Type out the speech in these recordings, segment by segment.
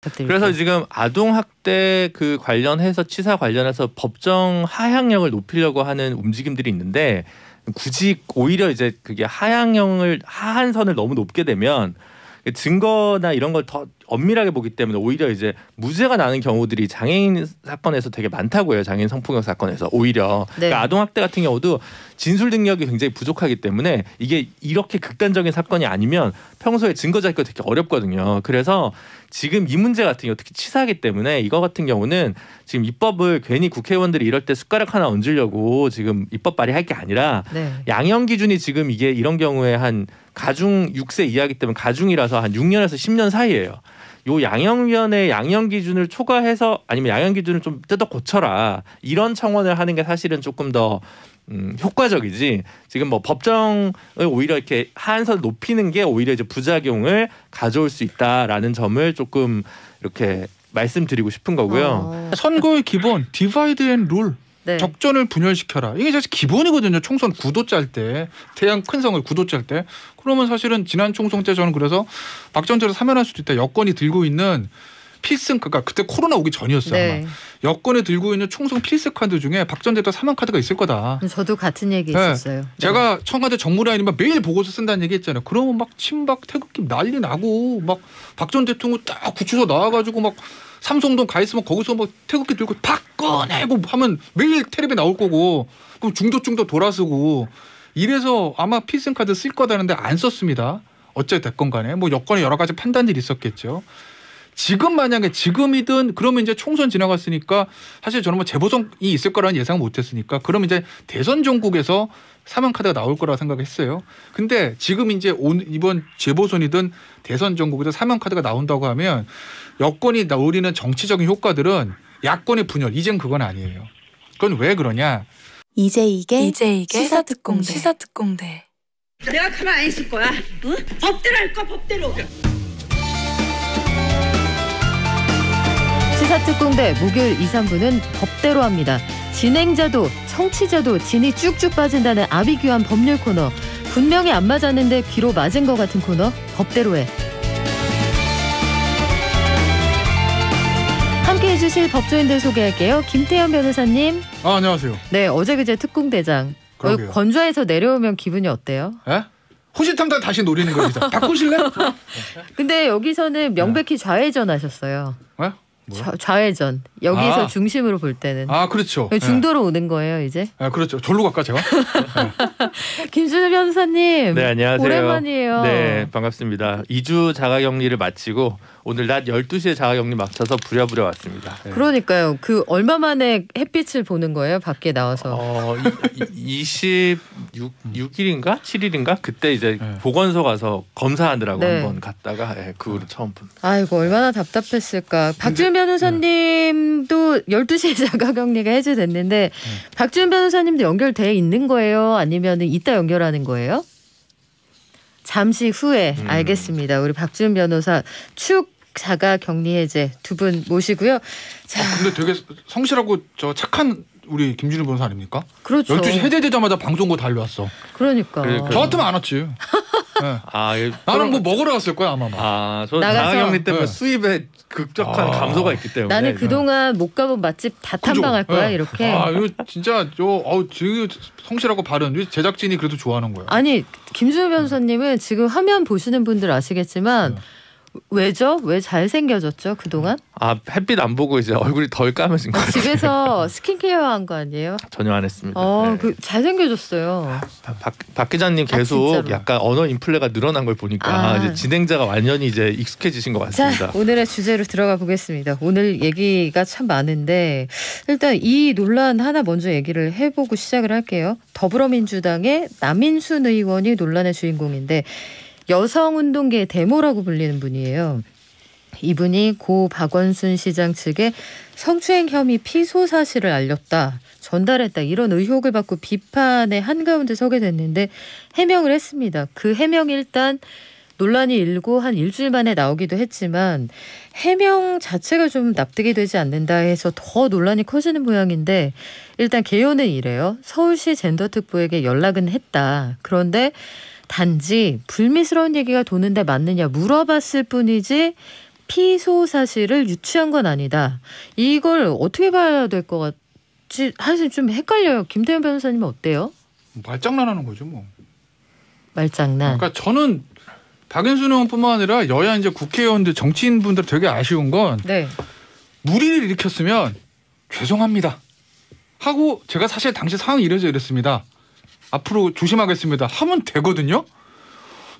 부탁드릴게요. 그래서 지금 아동학대 그 관련해서 치사 관련해서 법정 하향력을 높이려고 하는 움직임들이 있는데 굳이 오히려 이제 그게 하한 선을 너무 높게 되면 증거나 이런 걸 더 엄밀하게 보기 때문에 오히려 이제 무죄가 나는 경우들이 장애인 사건에서 되게 많다고 해요. 장애인 성폭력 사건에서 오히려 네. 그러니까 아동학대 같은 경우도 진술 능력이 굉장히 부족하기 때문에 이게 이렇게 극단적인 사건이 아니면 평소에 증거 잡기가 되게 어렵거든요. 그래서 지금 이 문제 같은 경우 특히 치사하기 때문에 이거 같은 경우는 지금 입법을 괜히 국회의원들이 이럴 때 숟가락 하나 얹으려고 지금 입법 발의할 게 아니라 네. 양형 기준이 지금 이게 이런 경우에 한 가중 6세 이하기 때문에 가중이라서 한 6년에서 10년 사이예요. 요 양형위원회 양형 기준을 초과해서 아니면 양형 기준을 좀 뜯어 고쳐라 이런 청원을 하는 게 사실은 조금 더 효과적이지 지금 뭐 법정을 오히려 이렇게 하한선을 높이는 게 오히려 이제 부작용을 가져올 수 있다라는 점을 조금 이렇게 말씀드리고 싶은 거고요. 선거의 기본 디바이드 앤 룰. 네. 적전을 분열시켜라. 이게 사실 기본이거든요. 총선 구도 짤 때. 태양 큰 성을 구도 짤 때. 그러면 사실은 지난 총선 때 저는 그래서 박정철을 사면할 수도 있다. 여권이 들고 있는 필승 그러니까 그때 코로나 오기 전이었어요. 네. 아마. 여권에 들고 있는 총선 필승 카드 중에 박 전 대통령 사면 카드가 있을 거다. 저도 같은 얘기 네. 있었어요. 네. 제가 청와대 정무라인이면 매일 보고서 쓴다는 얘기 했잖아요. 그러면 막 친박 태극기 난리 나고 막 박 전 대통령 딱 구치소 나와가지고 막 삼성동 가 있으면 거기서 뭐 태극기 들고 박근혜 뭐 하면 매일 텔레비에 나올 거고 그럼 중도 돌아서고 이래서 아마 필승 카드 쓸 거다는데 안 썼습니다. 어째 됐건 간에 뭐 여건에 여러 가지 판단들이 있었겠죠. 지금 만약에 지금이든 그러면 이제 총선 지나갔으니까 사실 저는 뭐 재보선이 있을 거라는 예상 못했으니까 그러면 이제 대선 전국에서 사면 카드가 나올 거라고 생각했어요. 근데 지금 이제 이번 재보선이든 대선 전국에서 사면 카드가 나온다고 하면 여권이 노리는 정치적인 효과들은 야권의 분열 이젠 그건 아니에요. 그건 왜 그러냐? 이제 이게 시사특공대. 내가 가만 안 있을 거야. 응? 법대로 할 거야 법대로. 시사특공대 목요일 2, 3부는 법대로 합니다. 진행자도 청취자도 진이 쭉쭉 빠진다는 아비규환 법률 코너. 분명히 안 맞았는데 귀로 맞은 것 같은 코너 법대로 해. 함께해 주실 법조인들 소개할게요. 김태현 변호사님. 안녕하세요. 네, 어제 그제 특공대장. 건조해서 내려오면 기분이 어때요? 에? 호시탐탐 다시 노리는 겁니다. 바꾸실래? 근데 여기서는 명백히 좌회전 하셨어요. 에? 좌회전. 여기서 중심으로 볼 때는. 아, 그렇죠. 중도로 오는 거예요, 이제. 아, 그렇죠. 절로 갈까 제가? 김준우 변호사님. 네, 안녕하세요. 오랜만이에요. 네, 반갑습니다. 2주 자가격리를 마치고 오늘 낮 12시에 자가격리 마쳐서 부랴부랴 왔습니다. 네. 그러니까요. 그 얼마 만에 햇빛을 보는 거예요? 밖에 나와서. 26일인가? 7일인가? 그때 이제 보건소 가서 검사하느라고 한번 갔다가 그 후로 처음 본. 아이고, 얼마나 답답했을까. 박준 변호사님도 12시에 자가격리가 해제됐는데 박준 변호사님도 연결돼 있는 거예요? 아니면 이따 연결하는 거예요? 잠시 후에 알겠습니다. 우리 박준 변호사 축 자가 격리 해제 두 분 모시고요. 자, 근데 되게 성실하고 저 착한 우리 김준우 변호사 아닙니까? 그렇죠. 12시 해제되자마자 방송국 달려왔어. 그러니까. 저 같으면 안 왔지. 네. 나는 뭐 먹으러 갔을 거야 아마. 저 자가격리 때문에 수입에 급격한 감소가 있기 때문에. 나는 그동안 못 가본 맛집 다 탐방할 거야 이렇게. 이거 진짜 되게 성실하고 바른 제작진이 그래도 좋아하는 거야. 아니 김준우 변호사님은 지금 화면 보시는 분들 아시겠지만 왜죠? 왜 잘생겨졌죠 그동안? 햇빛 안 보고 이제 얼굴이 덜 까매진 거예요. 집에서 스킨케어 한 거 아니에요? 전혀 안 했습니다. 잘생겨졌어요. 박 기자님 계속 약간 언어 인플레가 늘어난 걸 보니까 이제 진행자가 완전히 이제 익숙해지신 것 같습니다. 자, 오늘의 주제로 들어가 보겠습니다. 오늘 얘기가 참 많은데 일단 이 논란 하나 먼저 얘기를 해보고 시작을 할게요. 더불어민주당의 남인순 의원이 논란의 주인공인데 여성운동계의 데모라고 불리는 분이에요. 이분이 고 박원순 시장 측에 성추행 혐의 피소 사실을 알렸다, 전달했다 이런 의혹을 받고 비판의 한가운데 서게 됐는데 해명을 했습니다. 그 해명이 일단 논란이 일고 한 일주일 만에 나오기도 했지만 해명 자체가 좀 납득이 되지 않는다 해서 더 논란이 커지는 모양인데 일단 개요는 이래요. 서울시 젠더특보에게 연락은 했다. 그런데 단지 불미스러운 얘기가 도는데 맞느냐 물어봤을 뿐이지 피소 사실을 유추한 건 아니다. 이걸 어떻게 봐야 될 것 같지? 사실 좀 헷갈려요. 김태현 변호사님은 어때요? 말장난하는 거죠 뭐. 말장난. 그러니까 저는 박인순 의원뿐만 아니라 여야 이제 국회의원들 정치인분들 되게 아쉬운 건 네. 무리를 일으켰으면 죄송합니다 하고 제가 사실 당시 상황이 이랬습니다. 앞으로 조심하겠습니다 하면 되거든요.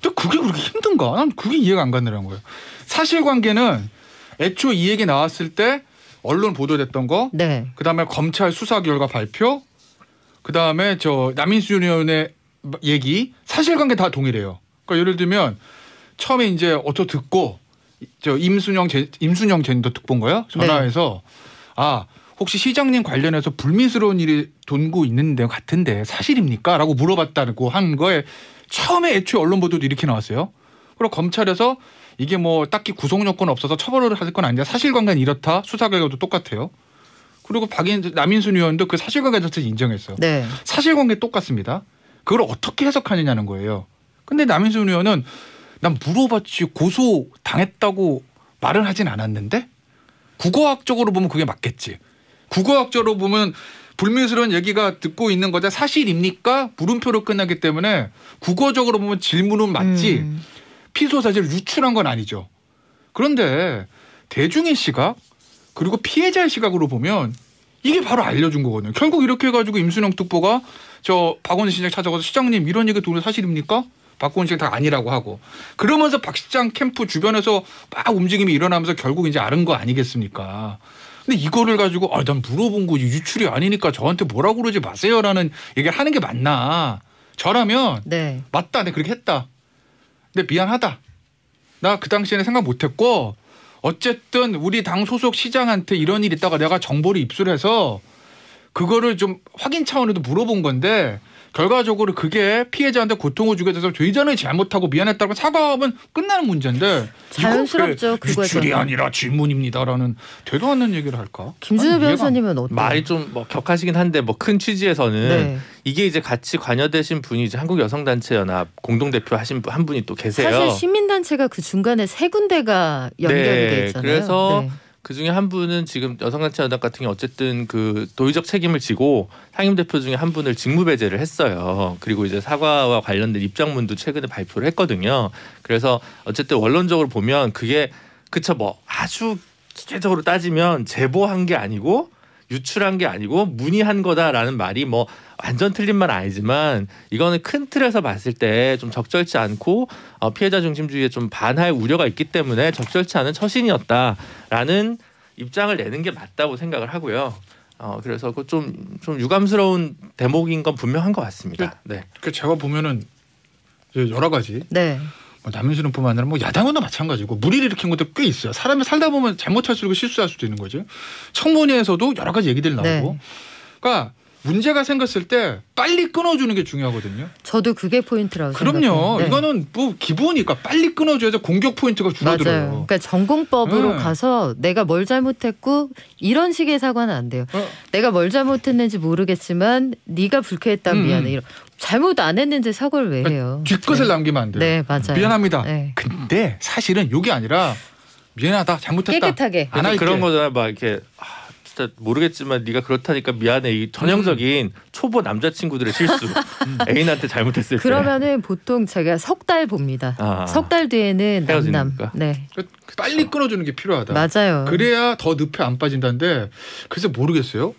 근데 그게 그렇게 힘든가? 난 그게 이해가 안 가는 거예요. 사실관계는 애초 이 얘기 나왔을 때 언론 보도됐던 거, 네. 그다음에 검찰 수사 결과 발표, 그다음에 저 남인순 의원의 얘기, 사실관계 다 동일해요. 그러니까 예를 들면 처음에 이제 어to 듣고 저 임순영 제니더 특보인가요? 전화해서 아 혹시 시장님 관련해서 불미스러운 일이 돈고 있는데 같은데 사실입니까? 라고 물어봤다고 한 거에 처음에 애초에 언론 보도도 이렇게 나왔어요. 그리고 검찰에서 이게 뭐 딱히 구속 요건 없어서 처벌을 할 건 아닌데 사실관계는 이렇다. 수사 결과도 똑같아요. 그리고 남인순 의원도 그 사실관계 자체를 인정했어요. 네. 사실관계 똑같습니다. 그걸 어떻게 해석하느냐는 거예요. 근데 남인순 의원은 난 물어봤지 고소 당했다고 말은 하진 않았는데 국어학적으로 보면 그게 맞겠지. 국어학적으로 보면 불미스러운 얘기가 듣고 있는 거다. 사실입니까? 물음표로 끝나기 때문에 국어적으로 보면 질문은 맞지 피소 사실을 유출한 건 아니죠. 그런데 대중의 시각 그리고 피해자의 시각으로 보면 이게 바로 알려준 거거든요. 결국 이렇게 해가지고 임순영 특보가 저 박원순 시장 찾아가서 시장님 이런 얘기 도는 사실입니까? 박원순 시장 다 아니라고 하고 그러면서 박 시장 캠프 주변에서 막 움직임이 일어나면서 결국 이제 아는 거 아니겠습니까? 근데 이거를 가지고 난 물어본 거지 유출이 아니니까 저한테 뭐라고 그러지 마세요라는 얘기를 하는 게 맞나? 저라면 네. 맞다, 내가 그렇게 했다. 근데 미안하다. 나 그 당시에는 생각 못했고 어쨌든 우리 당 소속 시장한테 이런 일이 있다가 내가 정보를 입수해서 그거를 좀 확인 차원에도 물어본 건데 결과적으로 그게 피해자한테 고통을 주게 돼서 저희전에 잘못하고 미안했다고 사과하면 끝나는 문제인데 자연스럽죠. 유출이 아니라 질문입니다라는 되도 않는 얘기를 할까? 김준호 변호사님은 어때요? 말이 좀 뭐 격하시긴 한데 뭐 큰 취지에서는 네. 이게 이제 같이 관여되신 분이 이제 한국여성단체연합 공동대표 하신 한 분이 또 계세요. 사실 시민단체가 그 중간에 세 군데가 연결이 돼 있잖아요. 그래서 네. 그 중에 한 분은 지금 여성단체연합 같은 경우 어쨌든 그 도의적 책임을 지고 상임대표 중에 한 분을 직무배제를 했어요. 그리고 이제 사과와 관련된 입장문도 최근에 발표를 했거든요. 그래서 어쨌든 원론적으로 보면 그게 그쵸 뭐 아주 기계적으로 따지면 제보한 게 아니고 유출한 게 아니고 문의한 거다라는 말이 뭐 완전 틀린 말 아니지만 이거는 큰 틀에서 봤을 때 좀 적절치 않고 피해자 중심주의에 좀 반할 우려가 있기 때문에 적절치 않은 처신이었다라는 입장을 내는 게 맞다고 생각을 하고요. 그래서 그 좀 유감스러운 대목인 건 분명한 것 같습니다. 네. 그 제가 보면은 여러 가지. 네. 남인순뿐만 아니라 뭐 야당원도 마찬가지고 무리를 일으킨 것도 꽤 있어요. 사람이 살다 보면 잘못할 수도 있고 실수할 수도 있는 거죠. 청문회에서도 여러 가지 얘기들이 나오고. 네. 그러니까 문제가 생겼을 때 빨리 끊어주는 게 중요하거든요. 저도 그게 포인트라고 생각해요. 그럼요. 네. 이거는 뭐 기본이니까 빨리 끊어줘야지 공격 포인트가 줄어들어요. 맞아요. 그러니까 전공법으로 네. 가서 내가 뭘 잘못했고 이런 식의 사과는 안 돼요. 내가 뭘 잘못했는지 모르겠지만 네가 불쾌했다면 미안해. 이런. 잘못 안 했는지 사과를 왜 해요? 뒷것을 네. 남기면 안 돼요. 네, 맞아요. 미안합니다. 네. 근데 사실은 이게 아니라 미안하다, 잘못했다. 깨끗하게. 안 할게. 그런 거잖아요. 막 이렇게 진짜 모르겠지만 네가 그렇다니까 미안해. 이 전형적인 초보 남자친구들의 실수. 애인한테 잘못했을 때. 그러면은 보통 제가 석 달 봅니다. 석 달 뒤에는 헤어지는 남남. 건가? 네. 빨리 끊어주는 게 필요하다. 맞아요. 그래야 더 늪에 안 빠진다는데 그래서 모르겠어요.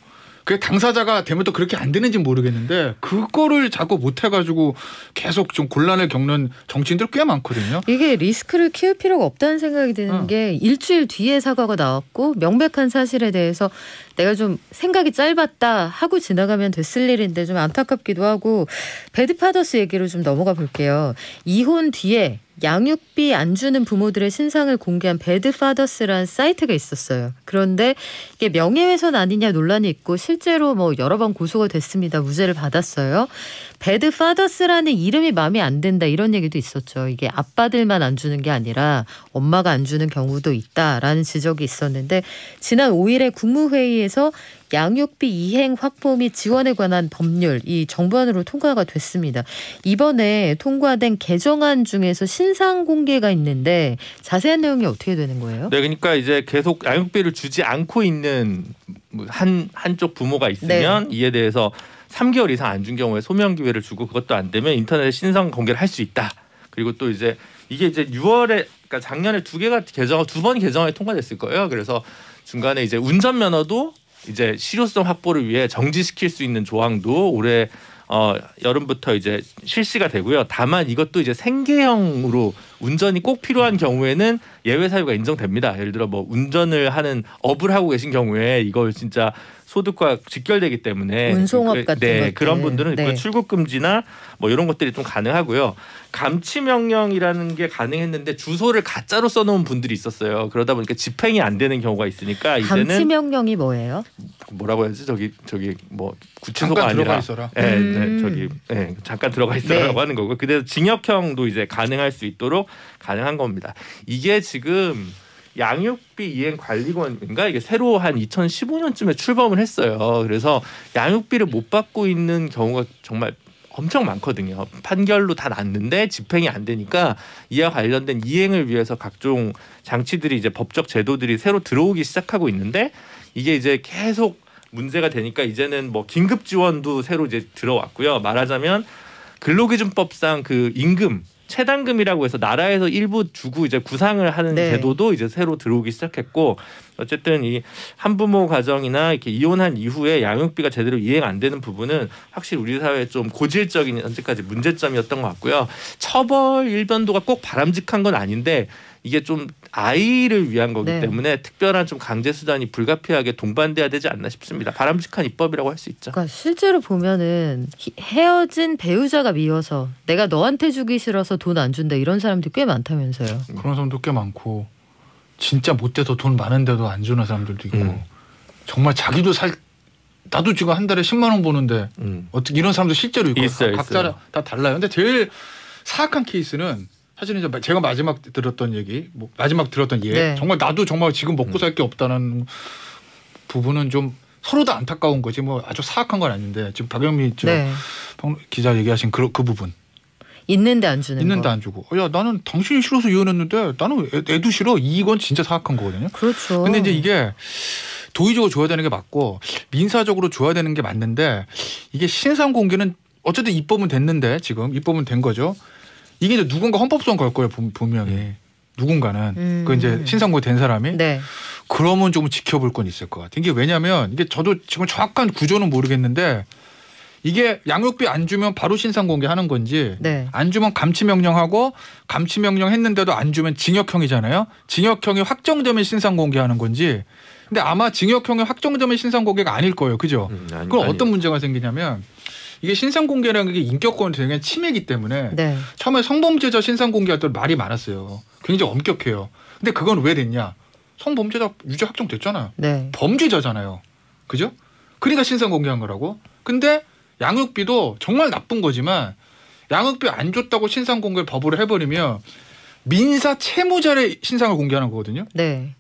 그 당사자가 되면 또 그렇게 안 되는지 모르겠는데 그거를 자꾸 못 해가지고 계속 좀 곤란을 겪는 정치인들 꽤 많거든요. 이게 리스크를 키울 필요가 없다는 생각이 드는 게 일주일 뒤에 사과가 나왔고 명백한 사실에 대해서 내가 좀 생각이 짧았다 하고 지나가면 됐을 일인데 좀 안타깝기도 하고 배드파더스 얘기로 좀 넘어가 볼게요. 이혼 뒤에 양육비 안 주는 부모들의 신상을 공개한 배드파더스라는 사이트가 있었어요. 그런데 이게 명예훼손 아니냐 논란이 있고 실제로 뭐 여러 번 고소가 됐습니다. 무죄를 받았어요. 배드 파더스라는 이름이 마음에 안 든다 이런 얘기도 있었죠. 이게 아빠들만 안 주는 게 아니라 엄마가 안 주는 경우도 있다라는 지적이 있었는데 지난 5일에 국무회의에서 양육비 이행 확보 및 지원에 관한 법률 이 정부안으로 통과가 됐습니다. 이번에 통과된 개정안 중에서 신상 공개가 있는데 자세한 내용이 어떻게 되는 거예요? 네, 그러니까 이제 계속 양육비를 주지 않고 있는 한쪽 부모가 있으면 이에 대해서 3개월 이상 안 준 경우에 소명 기회를 주고 그것도 안 되면 인터넷에 신상 공개를 할 수 있다. 그리고 또 이제 이게 이제 6월에 그러니까 작년에 두 번 개정안이 통과됐을 거예요. 그래서 중간에 이제 운전면허도 이제 실효성 확보를 위해 정지시킬 수 있는 조항도 올해 여름부터 이제 실시가 되고요. 다만 이것도 이제 생계형으로 운전이 꼭 필요한 경우에는 예외 사유가 인정됩니다. 예를 들어 뭐 운전을 하는 업을 하고 계신 경우에 이걸 진짜 소득과 직결되기 때문에 운송업 같은 것들. 그런 분들은 네. 출국 금지나 뭐 이런 것들이 좀 가능하고요. 감치 명령이라는 게 가능했는데 주소를 가짜로 써놓은 분들이 있었어요. 그러다 보니까 집행이 안 되는 경우가 있으니까 이제는 감치 명령이 뭐예요? 뭐라고 해야지 저기 뭐 구치소가 잠깐 아니라 들어가 있어라. 잠깐 들어가 있어라고 하는 거고 그래서 징역형도 이제 가능할 수 있도록 가능한 겁니다. 이게 지금 양육비 이행 관리권인가 이게 새로 한 2015년쯤에 출범을 했어요. 그래서 양육비를 못 받고 있는 경우가 정말 엄청 많거든요. 판결로 다 났는데 집행이 안 되니까 이와 관련된 이행을 위해서 각종 장치들이 이제 법적 제도들이 새로 들어오기 시작하고 있는데 이게 이제 계속 문제가 되니까 이제는 뭐 긴급 지원도 새로 이제 들어왔고요. 말하자면 근로기준법상 그 임금 체당금이라고 해서 나라에서 일부 주고 이제 구상을 하는 네. 제도도 이제 새로 들어오기 시작했고 어쨌든 이 한부모 가정이나 이렇게 이혼한 이후에 양육비가 제대로 이행 안 되는 부분은 확실히 우리 사회에 좀 고질적인 현재까지 문제점이었던 것 같고요. 처벌 일변도가 꼭 바람직한 건 아닌데 이게 좀 아이를 위한 거기 네. 때문에 특별한 좀 강제 수단이 불가피하게 동반돼야 되지 않나 싶습니다. 바람직한 입법이라고 할 수 있죠. 그러니까 실제로 보면은 헤어진 배우자가 미워서 내가 너한테 주기 싫어서 돈 안 준다 이런 사람들이 꽤 많다면서요. 그런 사람도 꽤 많고 진짜 못돼서 돈 많은데도 안 주는 사람들도 있고 정말 자기도 나도 지금 한 달에 10만 원 버는데 어떻게 이런 사람도 실제로 있고 있어요, 각자 있어요. 다 달라요. 근데 제일 사악한 케이스는 사실은 이제 제가 마지막 들었던 얘기, 마지막 들었던 예, 네. 정말 나도 정말 지금 먹고 살 게 없다는 부분은 좀 서로 다 안타까운 거지 뭐 아주 사악한 건 아닌데 지금 박영미 네. 기자 얘기하신 그 부분 있는데 안 주는 있는데 거. 안 주고 야 나는 당신이 싫어서 이혼했는데 나는 애도 싫어 이건 진짜 사악한 거거든요. 그렇죠. 근데 이제 이게 도의적으로 줘야 되는 게 맞고 민사적으로 줘야 되는 게 맞는데 이게 신상 공개는 어쨌든 입법은 됐는데 지금 입법은 된 거죠. 이게 이제 누군가 헌법소원 걸 거예요 분명히 누군가는 그 이제 신상 공개 된 사람이 네. 그러면 좀 지켜볼 건 있을 것 같아요. 이게 왜냐하면 이게 저도 지금 정확한 구조는 모르겠는데 이게 양육비 안 주면 바로 신상 공개하는 건지 네. 안 주면 감치 명령하고 감치 명령 했는데도 안 주면 징역형이잖아요. 징역형이 확정되면 신상 공개하는 건지. 근데 아마 징역형이 확정되면 신상 공개가 아닐 거예요. 그죠? 그럼 어떤 문제가 생기냐면 이게 신상 공개라는 게 인격권을 되게 침해이기 때문에 네. 처음에 성범죄자 신상 공개할 때 말이 많았어요. 굉장히 엄격해요. 근데 그건 왜 됐냐? 성범죄자 유죄 확정됐잖아요. 네. 범죄자잖아요. 그죠? 그러니까 신상 공개한 거라고. 근데 양육비도 정말 나쁜 거지만 양육비 안 줬다고 신상 공개를 법으로 해버리면 민사 채무자의 신상을 공개하는 거거든요. 네.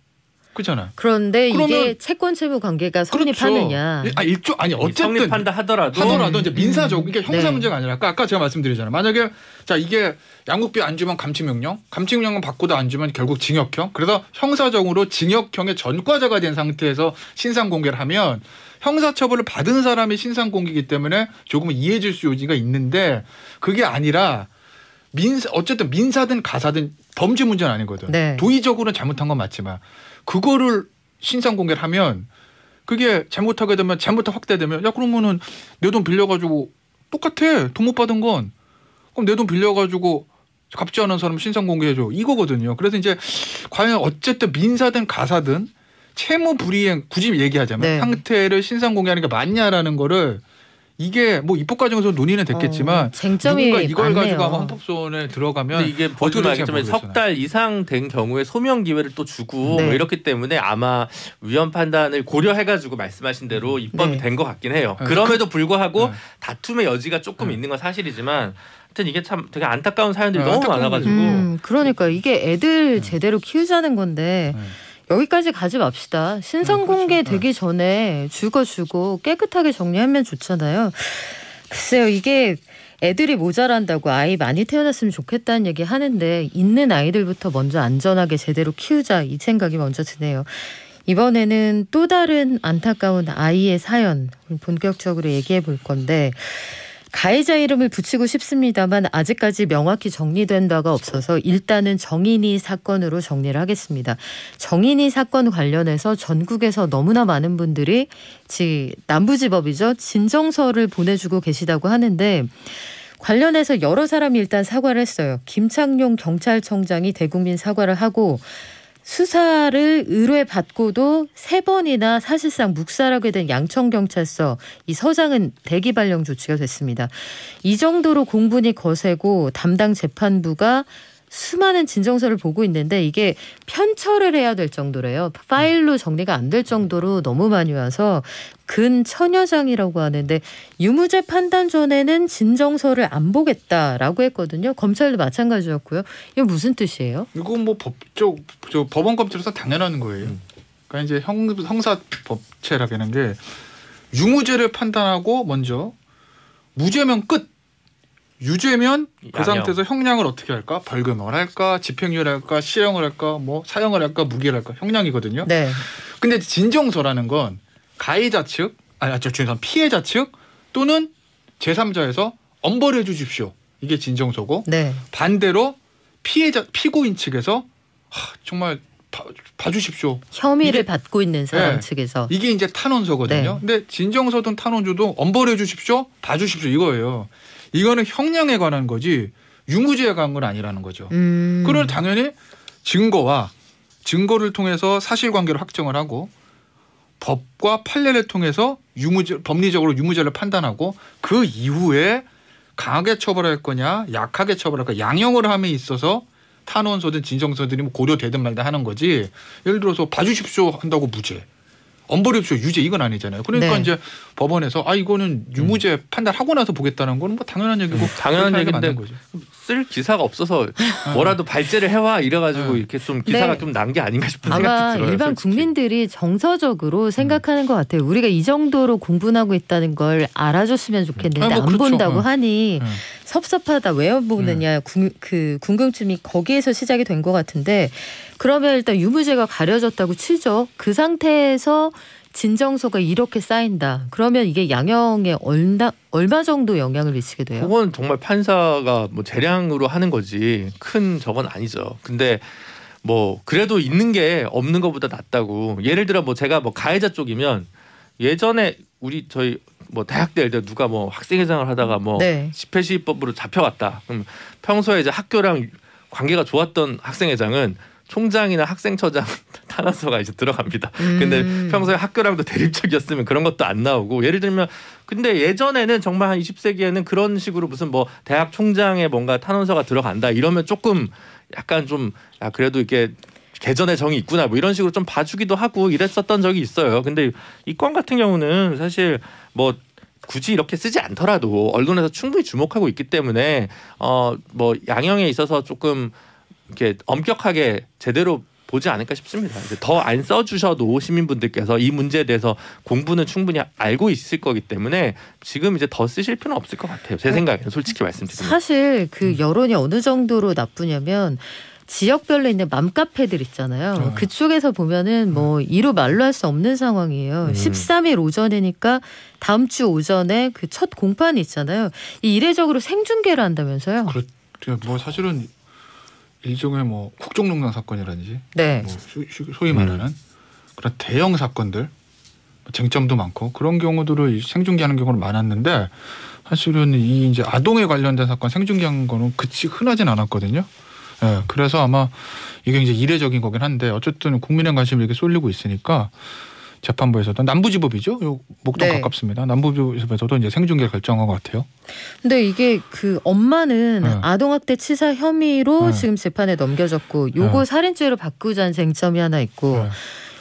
그렇잖아요. 그런데 그러면 이게 채권 채무 관계가 성립하느냐. 그렇죠. 아니 어쨌든 성립한다 하더라도 이제 민사적 그러니까 형사 네. 문제가 아니라 아까 제가 말씀드리잖아요. 만약에 자 이게 양육비 안 주면 감치명령, 감치명령 받고도 안 주면 결국 징역형. 그래서 형사적으로 징역형의 전과자가 된 상태에서 신상 공개를 하면 형사처벌을 받은 사람이 신상 공개이기 때문에 조금 이해질 수 요지가 있는데 그게 아니라 어쨌든 민사든 가사든 범죄 문제는 아니거든. 네. 도의적으로는 잘못한 건 맞지만 그거를 신상 공개를 하면 그게 잘못하게 되면 잘못하게 확대되면 야 그러면은 내 돈 빌려가지고 똑같아 돈 못 받은 건 그럼 내 돈 빌려가지고 갚지 않은 사람 신상 공개해줘 이거거든요. 그래서 이제 과연 어쨌든 민사든 가사든 채무 불이행 굳이 얘기하자면 네. 상태를 신상 공개하는 게 맞냐라는 거를 이게 뭐 입법 과정에서 논의는 됐겠지만 쟁점이 누군가 이걸 많네요. 가지고 아마 헌법소원에 들어가면 근데 이게 어떻게 될지 보시면 석 달 이상 된 경우에 소명 기회를 또 주고 네. 뭐 이렇기 때문에 아마 위헌 판단을 고려해가지고 말씀하신 대로 입법이 네. 된 것 같긴 해요. 네. 그럼에도 불구하고 네. 다툼의 여지가 조금 네. 있는 건 사실이지만 하여튼 이게 참 되게 안타까운 사연들이 네, 너무 안타까운 많아가지고 그러니까 이게 애들 제대로 키우자는 건데 네. 여기까지 가지 맙시다. 신상 그렇죠. 공개 되기 전에 주고 깨끗하게 정리하면 좋잖아요. 글쎄요, 이게 애들이 모자란다고 아이 많이 태어났으면 좋겠다는 얘기 하는데 있는 아이들부터 먼저 안전하게 제대로 키우자 이 생각이 먼저 드네요. 이번에는 또 다른 안타까운 아이의 사연 본격적으로 얘기해 볼 건데 가해자 이름을 붙이고 싶습니다만 아직까지 명확히 정리된 바가 없어서 일단은 정인이 사건으로 정리를 하겠습니다. 정인이 사건 관련해서 전국에서 너무나 많은 분들이 남부지법이죠. 진정서를 보내주고 계시다고 하는데 관련해서 여러 사람이 일단 사과를 했어요. 김창룡 경찰청장이 대국민 사과를 하고 수사를 의뢰받고도 3번이나 사실상 묵살하게 된 양천경찰서 이 서장은 대기 발령 조치가 됐습니다. 이 정도로 공분이 거세고 담당 재판부가 수많은 진정서를 보고 있는데 이게 편철을 해야 될 정도래요. 파일로 정리가 안 될 정도로 너무 많이 와서 근 1000여 장이라고 하는데 유무죄 판단 전에는 진정서를 안 보겠다라고 했거든요. 검찰도 마찬가지였고요. 이게 무슨 뜻이에요? 이건 뭐 법원 검찰에서 당연한 거예요. 그러니까 이제 형사 법체라는 게 유무죄를 판단하고 먼저 무죄면 끝. 유죄면 그 상태에서 형량을 어떻게 할까? 벌금을 할까? 집행유예를 할까? 실형을 할까? 뭐 사형을 할까? 무기를 할까? 형량이거든요. 네. 근데 진정서라는 건 가해자 측, 피해자 측 또는 제3자에서 엄벌해 주십시오. 이게 진정서고 네. 반대로 피고인 측에서 정말 봐주십시오. 혐의를 이게- 받고 있는 사람 네. 측에서. 이게 이제 탄원서거든요. 네. 근데 진정서든 탄원서도 엄벌해 주십시오. 봐주십시오. 이거예요. 이거는 형량에 관한 거지 유무죄에 관한 건 아니라는 거죠. 그러면 당연히 증거를 통해서 사실관계를 확정을 하고 법과 판례를 통해서 법리적으로 유무죄를 판단하고 그 이후에 강하게 처벌할 거냐 약하게 처벌할 거냐 양형을 함에 있어서 탄원서든 진정서들이 뭐 고려되든 말든 하는 거지. 예를 들어서 봐주십시오 한다고 무죄. 엄벌해 주십시오 유죄 이건 아니잖아요. 그러니까 네. 이제 법원에서 이거는 유무죄 판단하고 나서 보겠다는 건 뭐 당연한 얘기고 당연한 그렇게 하는 게 얘기인데 맞는 거죠. 쓸 기사가 없어서 뭐라도 발제를 해와 이래가지고 네. 이렇게 좀 기사가 네. 좀 난 게 아닌가 싶은 아마 생각도 들어요. 일반 솔직히. 국민들이 정서적으로 생각하는 것 같아요. 우리가 이 정도로 공분하고 있다는 걸 알아줬으면 좋겠는데 뭐 안 그렇죠. 본다고 하니 네. 섭섭하다. 왜 안 보느냐 그 궁금증이 거기에서 시작이 된 것 같은데 그러면 일단 유무죄가 가려졌다고 치죠. 그 상태에서 진정서가 이렇게 쌓인다. 그러면 이게 양형에 얼마 정도 영향을 미치게 돼요? 그건 정말 판사가 뭐 재량으로 하는 거지 큰 저건 아니죠. 근데 뭐 그래도 있는 게 없는 것보다 낫다고. 예를 들어 뭐 제가 뭐 가해자 쪽이면 예전에 저희 뭐 대학 때 누가 뭐 학생회장을 하다가 뭐 네. 집회시위법으로 잡혀갔다. 그럼 평소에 이제 학교랑 관계가 좋았던 학생회장은 총장이나 학생처장 탄원서가 이제 들어갑니다. 근데 평소에 학교랑도 대립적이었으면 그런 것도 안 나오고 예를 들면 근데 예전에는 정말 한 20세기에는 그런 식으로 무슨 뭐 대학 총장에 뭔가 탄원서가 들어간다 이러면 조금 약간 좀 그래도 이게 개전의 정이 있구나 뭐 이런 식으로 좀 봐주기도 하고 이랬었던 적이 있어요. 근데 이 건 같은 경우는 사실 뭐 굳이 이렇게 쓰지 않더라도 언론에서 충분히 주목하고 있기 때문에 뭐 양형에 있어서 조금 이렇게 엄격하게 제대로 보지 않을까 싶습니다. 더 안 써주셔도 시민분들께서 이 문제에 대해서 공부는 충분히 알고 있을 거기 때문에 지금 이제 더 쓰실 필요는 없을 것 같아요. 제 생각에는 솔직히 말씀드리면. 사실 그 여론이 어느 정도로 나쁘냐면 지역별로 있는 맘카페들 있잖아요. 그쪽에서 보면은 뭐 이루 말로 할 수 없는 상황이에요. 13일 오전이니까 다음 주 오전에 그 첫 공판이 있잖아요. 이례적으로 생중계를 한다면서요. 그렇죠. 뭐 사실은 일종의 뭐 국정농단 사건이라든지 네. 뭐 소위 말하는 그런 대형 사건들 쟁점도 많고 그런 경우들을 생중계하는 경우는 많았는데 사실은 이 이제 아동에 관련된 사건 생중계한 거는 그치 흔하진 않았거든요. 예, 그래서 아마 이게 이제 이례적인 거긴 한데 어쨌든 국민의 관심이 이렇게 쏠리고 있으니까 재판부에서도 남부지법이죠. 요 목동 네. 가깝습니다. 남부지법에서도 이제 생중계를 결정한 것 같아요. 근데 이게 그 엄마는 네. 아동학대 치사 혐의로 네. 지금 재판에 넘겨졌고 요거 네. 살인죄로 바꾸자는 쟁점이 하나 있고 네.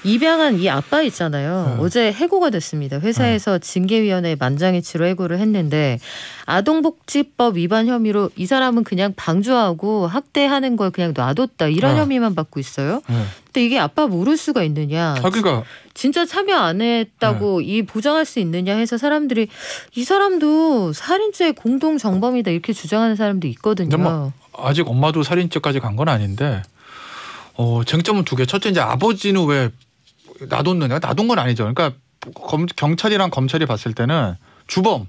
입양한 이 아빠 있잖아요. 네. 어제 해고가 됐습니다. 회사에서 징계위원회 만장일치로 해고를 했는데 아동복지법 위반 혐의로 이 사람은 그냥 방조하고 학대하는 걸 그냥 놔뒀다 이런 네. 혐의만 받고 있어요. 네. 근데 이게 아빠 모를 수가 있느냐. 그러니까 진짜 참여 안 했다고 이 보장할 수 있느냐 해서 사람들이 이 사람도 살인죄 공동 정범이다 이렇게 주장하는 사람도 있거든요. 근데 뭐 아직 엄마도 살인죄까지 간 건 아닌데 쟁점은 두 개. 첫째 이제 아버지는 왜 놔뒀느냐? 놔둔 건 아니죠. 그러니까 경찰이랑 검찰이 봤을 때는 주범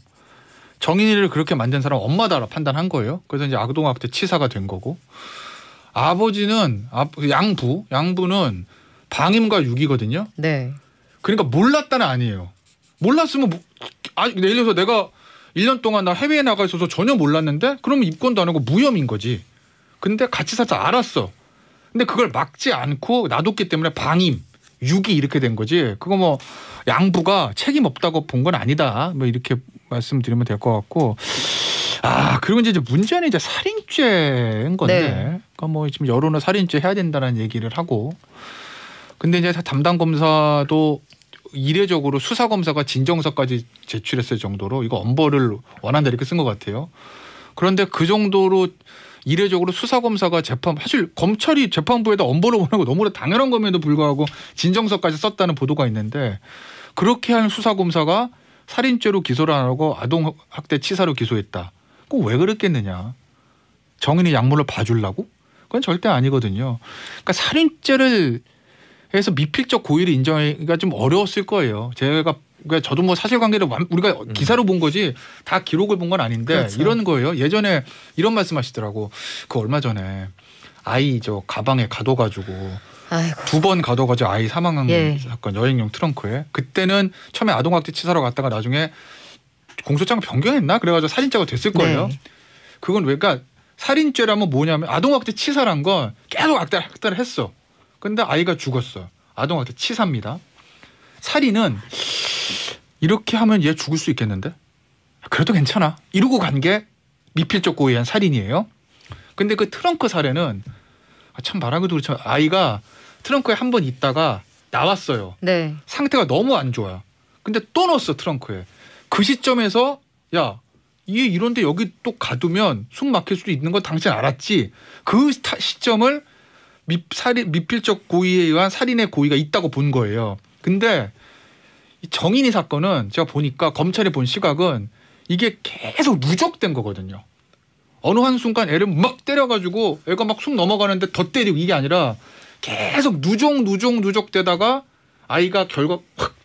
정인이를 그렇게 만든 사람 엄마다 판단한 거예요. 그래서 이제 아동학대 치사가 된 거고 아버지는 양부는 방임과 유기거든요. 네. 그러니까 몰랐다는 아니에요. 몰랐으면 예를 들어서 내가 1년 동안 나 해외에 나가 있어서 전혀 몰랐는데 그러면 입건도 안 하고 무혐의인 거지. 근데 같이 살때 알았어. 근데 그걸 막지 않고 놔뒀기 때문에 방임, 유기 이렇게 된 거지. 그거 뭐 양부가 책임 없다고 본 건 아니다. 뭐 이렇게 말씀드리면 될 것 같고. 그리고 이제 문제는 이제 살인죄인 건데. 네. 그러니까 뭐 지금 여론은 살인죄 해야 된다는 얘기를 하고. 근데 이제 담당 검사도 이례적으로 수사 검사가 진정서까지 제출했을 정도로 이거 엄벌을 원한다 이렇게 쓴 것 같아요. 그런데 그 정도로 이례적으로 수사 검사가 사실 검찰이 재판부에다 엄벌을 원하고 너무나 당연한 것에도 불구하고 진정서까지 썼다는 보도가 있는데 그렇게 한 수사 검사가 살인죄로 기소를 안 하고 아동학대 치사로 기소했다. 그거 왜 그랬겠느냐? 정인이 약물을 봐주려고? 그건 절대 아니거든요. 그러니까 살인죄를 해서 미필적 고의를 인정하기가 좀 어려웠을 거예요. 그러니까 저도 뭐 사실관계를 우리가 기사로 본 거지 다 기록을 본 건 아닌데 그렇죠. 이런 거예요. 예전에 이런 말씀하시더라고. 그 얼마 전에 아이 가방에 가둬가지고 아이고. 2번 가둬가지고 아이 사망한 예. 사건 여행용 트렁크에 그때는 처음에 아동학대 치사로 갔다가 나중에 공소장 변경했나 그래가지고 살인죄가 됐을 거예요. 네. 그건 왜 그러니까 살인죄라면 뭐냐면 아동학대 치사란 건 계속 학대를 했어. 근데 아이가 죽었어. 아동학대 치사입니다. 살인은 이렇게 하면 얘 죽을 수 있겠는데? 그래도 괜찮아. 이러고 간 게 미필적 고의한 살인이에요. 근데 그 트렁크 사례는 참 말하기도 그렇죠. 아이가 트렁크에 한 번 있다가 나왔어요. 네. 상태가 너무 안 좋아. 근데 또 넣었어 트렁크에. 그 시점에서 얘 이런데 여기 또 가두면 숨 막힐 수도 있는 건 당신 알았지. 그 시점을 미필적 고의에 의한 살인의 고의가 있다고 본 거예요. 근데 이 정인이 사건은 제가 보니까 검찰이 본 시각은 이게 계속 누적된 거거든요. 어느 한순간 애를 막 때려가지고 애가 막 숨 넘어가는데 더 때리고 이게 아니라 계속 누적되다가 아이가 결국 확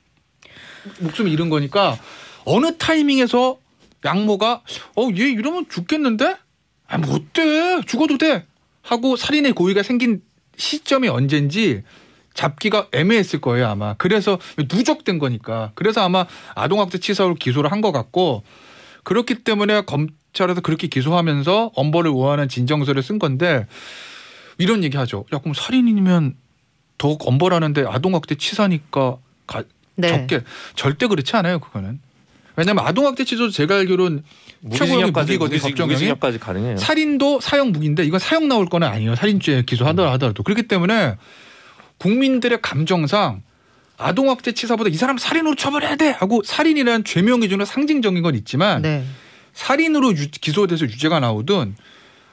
목숨을 잃은 거니까 어느 타이밍에서 양모가 얘 이러면 죽겠는데? 뭐 어때? 죽어도 돼. 하고 살인의 고의가 생긴 시점이 언젠지 잡기가 애매했을 거예요 아마. 그래서 누적된 거니까. 그래서 아마 아동학대 치사로 기소를 한 것 같고 그렇기 때문에 검찰에서 그렇게 기소하면서 엄벌을 원하는 진정서를 쓴 건데 이런 얘기하죠. 야 그럼 살인이면 더욱 엄벌하는데 아동학대 치사니까 네. 적게. 절대 그렇지 않아요 그거는. 왜냐하면 아동학대 치사도 제가 알기로는 최고형이 무기거든요. 법정형이. 무기징역까지 가능해요. 살인도 사형 무기인데 이건 사형 나올 건 아니에요. 살인죄 기소하더라도. 그렇기 때문에 국민들의 감정상 아동학대 치사보다 이 사람 살인으로 처벌해야 돼 하고 살인이라는 죄명 기준으로 상징적인 건 있지만 네. 살인으로 기소돼서 유죄가 나오든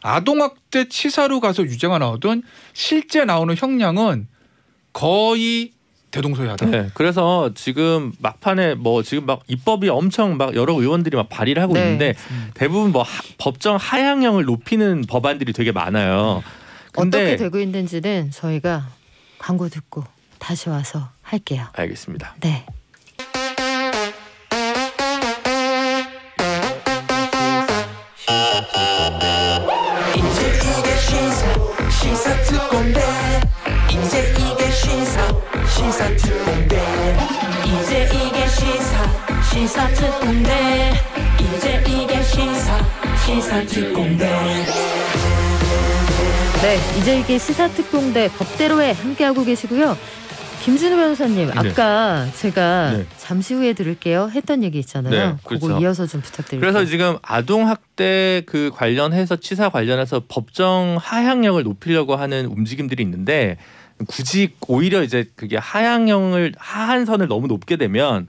아동학대 치사로 가서 유죄가 나오든 실제 나오는 형량은 거의 대동소이하다. 네, 그래서 지금 막판에 지금 막 입법이 엄청 막 여러 의원들이 막 발의를 하고 네. 있는데 대부분 법정 하향형을 높이는 법안들이 되게 많아요. 근데 어떻게 되고 있는지는 저희가 광고 듣고 다시 와서 할게요. 알겠습니다. 네. 이제 이게 시사특공대 이제 이게 시사특공대 이제 이게 시사특공대 이제 이게 시사특공대 네, 이제 이게 시사특공대 법대로에 함께하고 계시고요. 김준우 변호사님, 아까 제가 네. 잠시 후에 들을게요 했던 얘기 있잖아요. 네, 그거 그렇죠. 이어서 좀 부탁드릴게요. 그래서 지금 아동 학대 그 관련해서 치사 관련해서 법정 하향령을 높이려고 하는 움직임들이 있는데 굳이 오히려 이제 그게 하한 선을 너무 높게 되면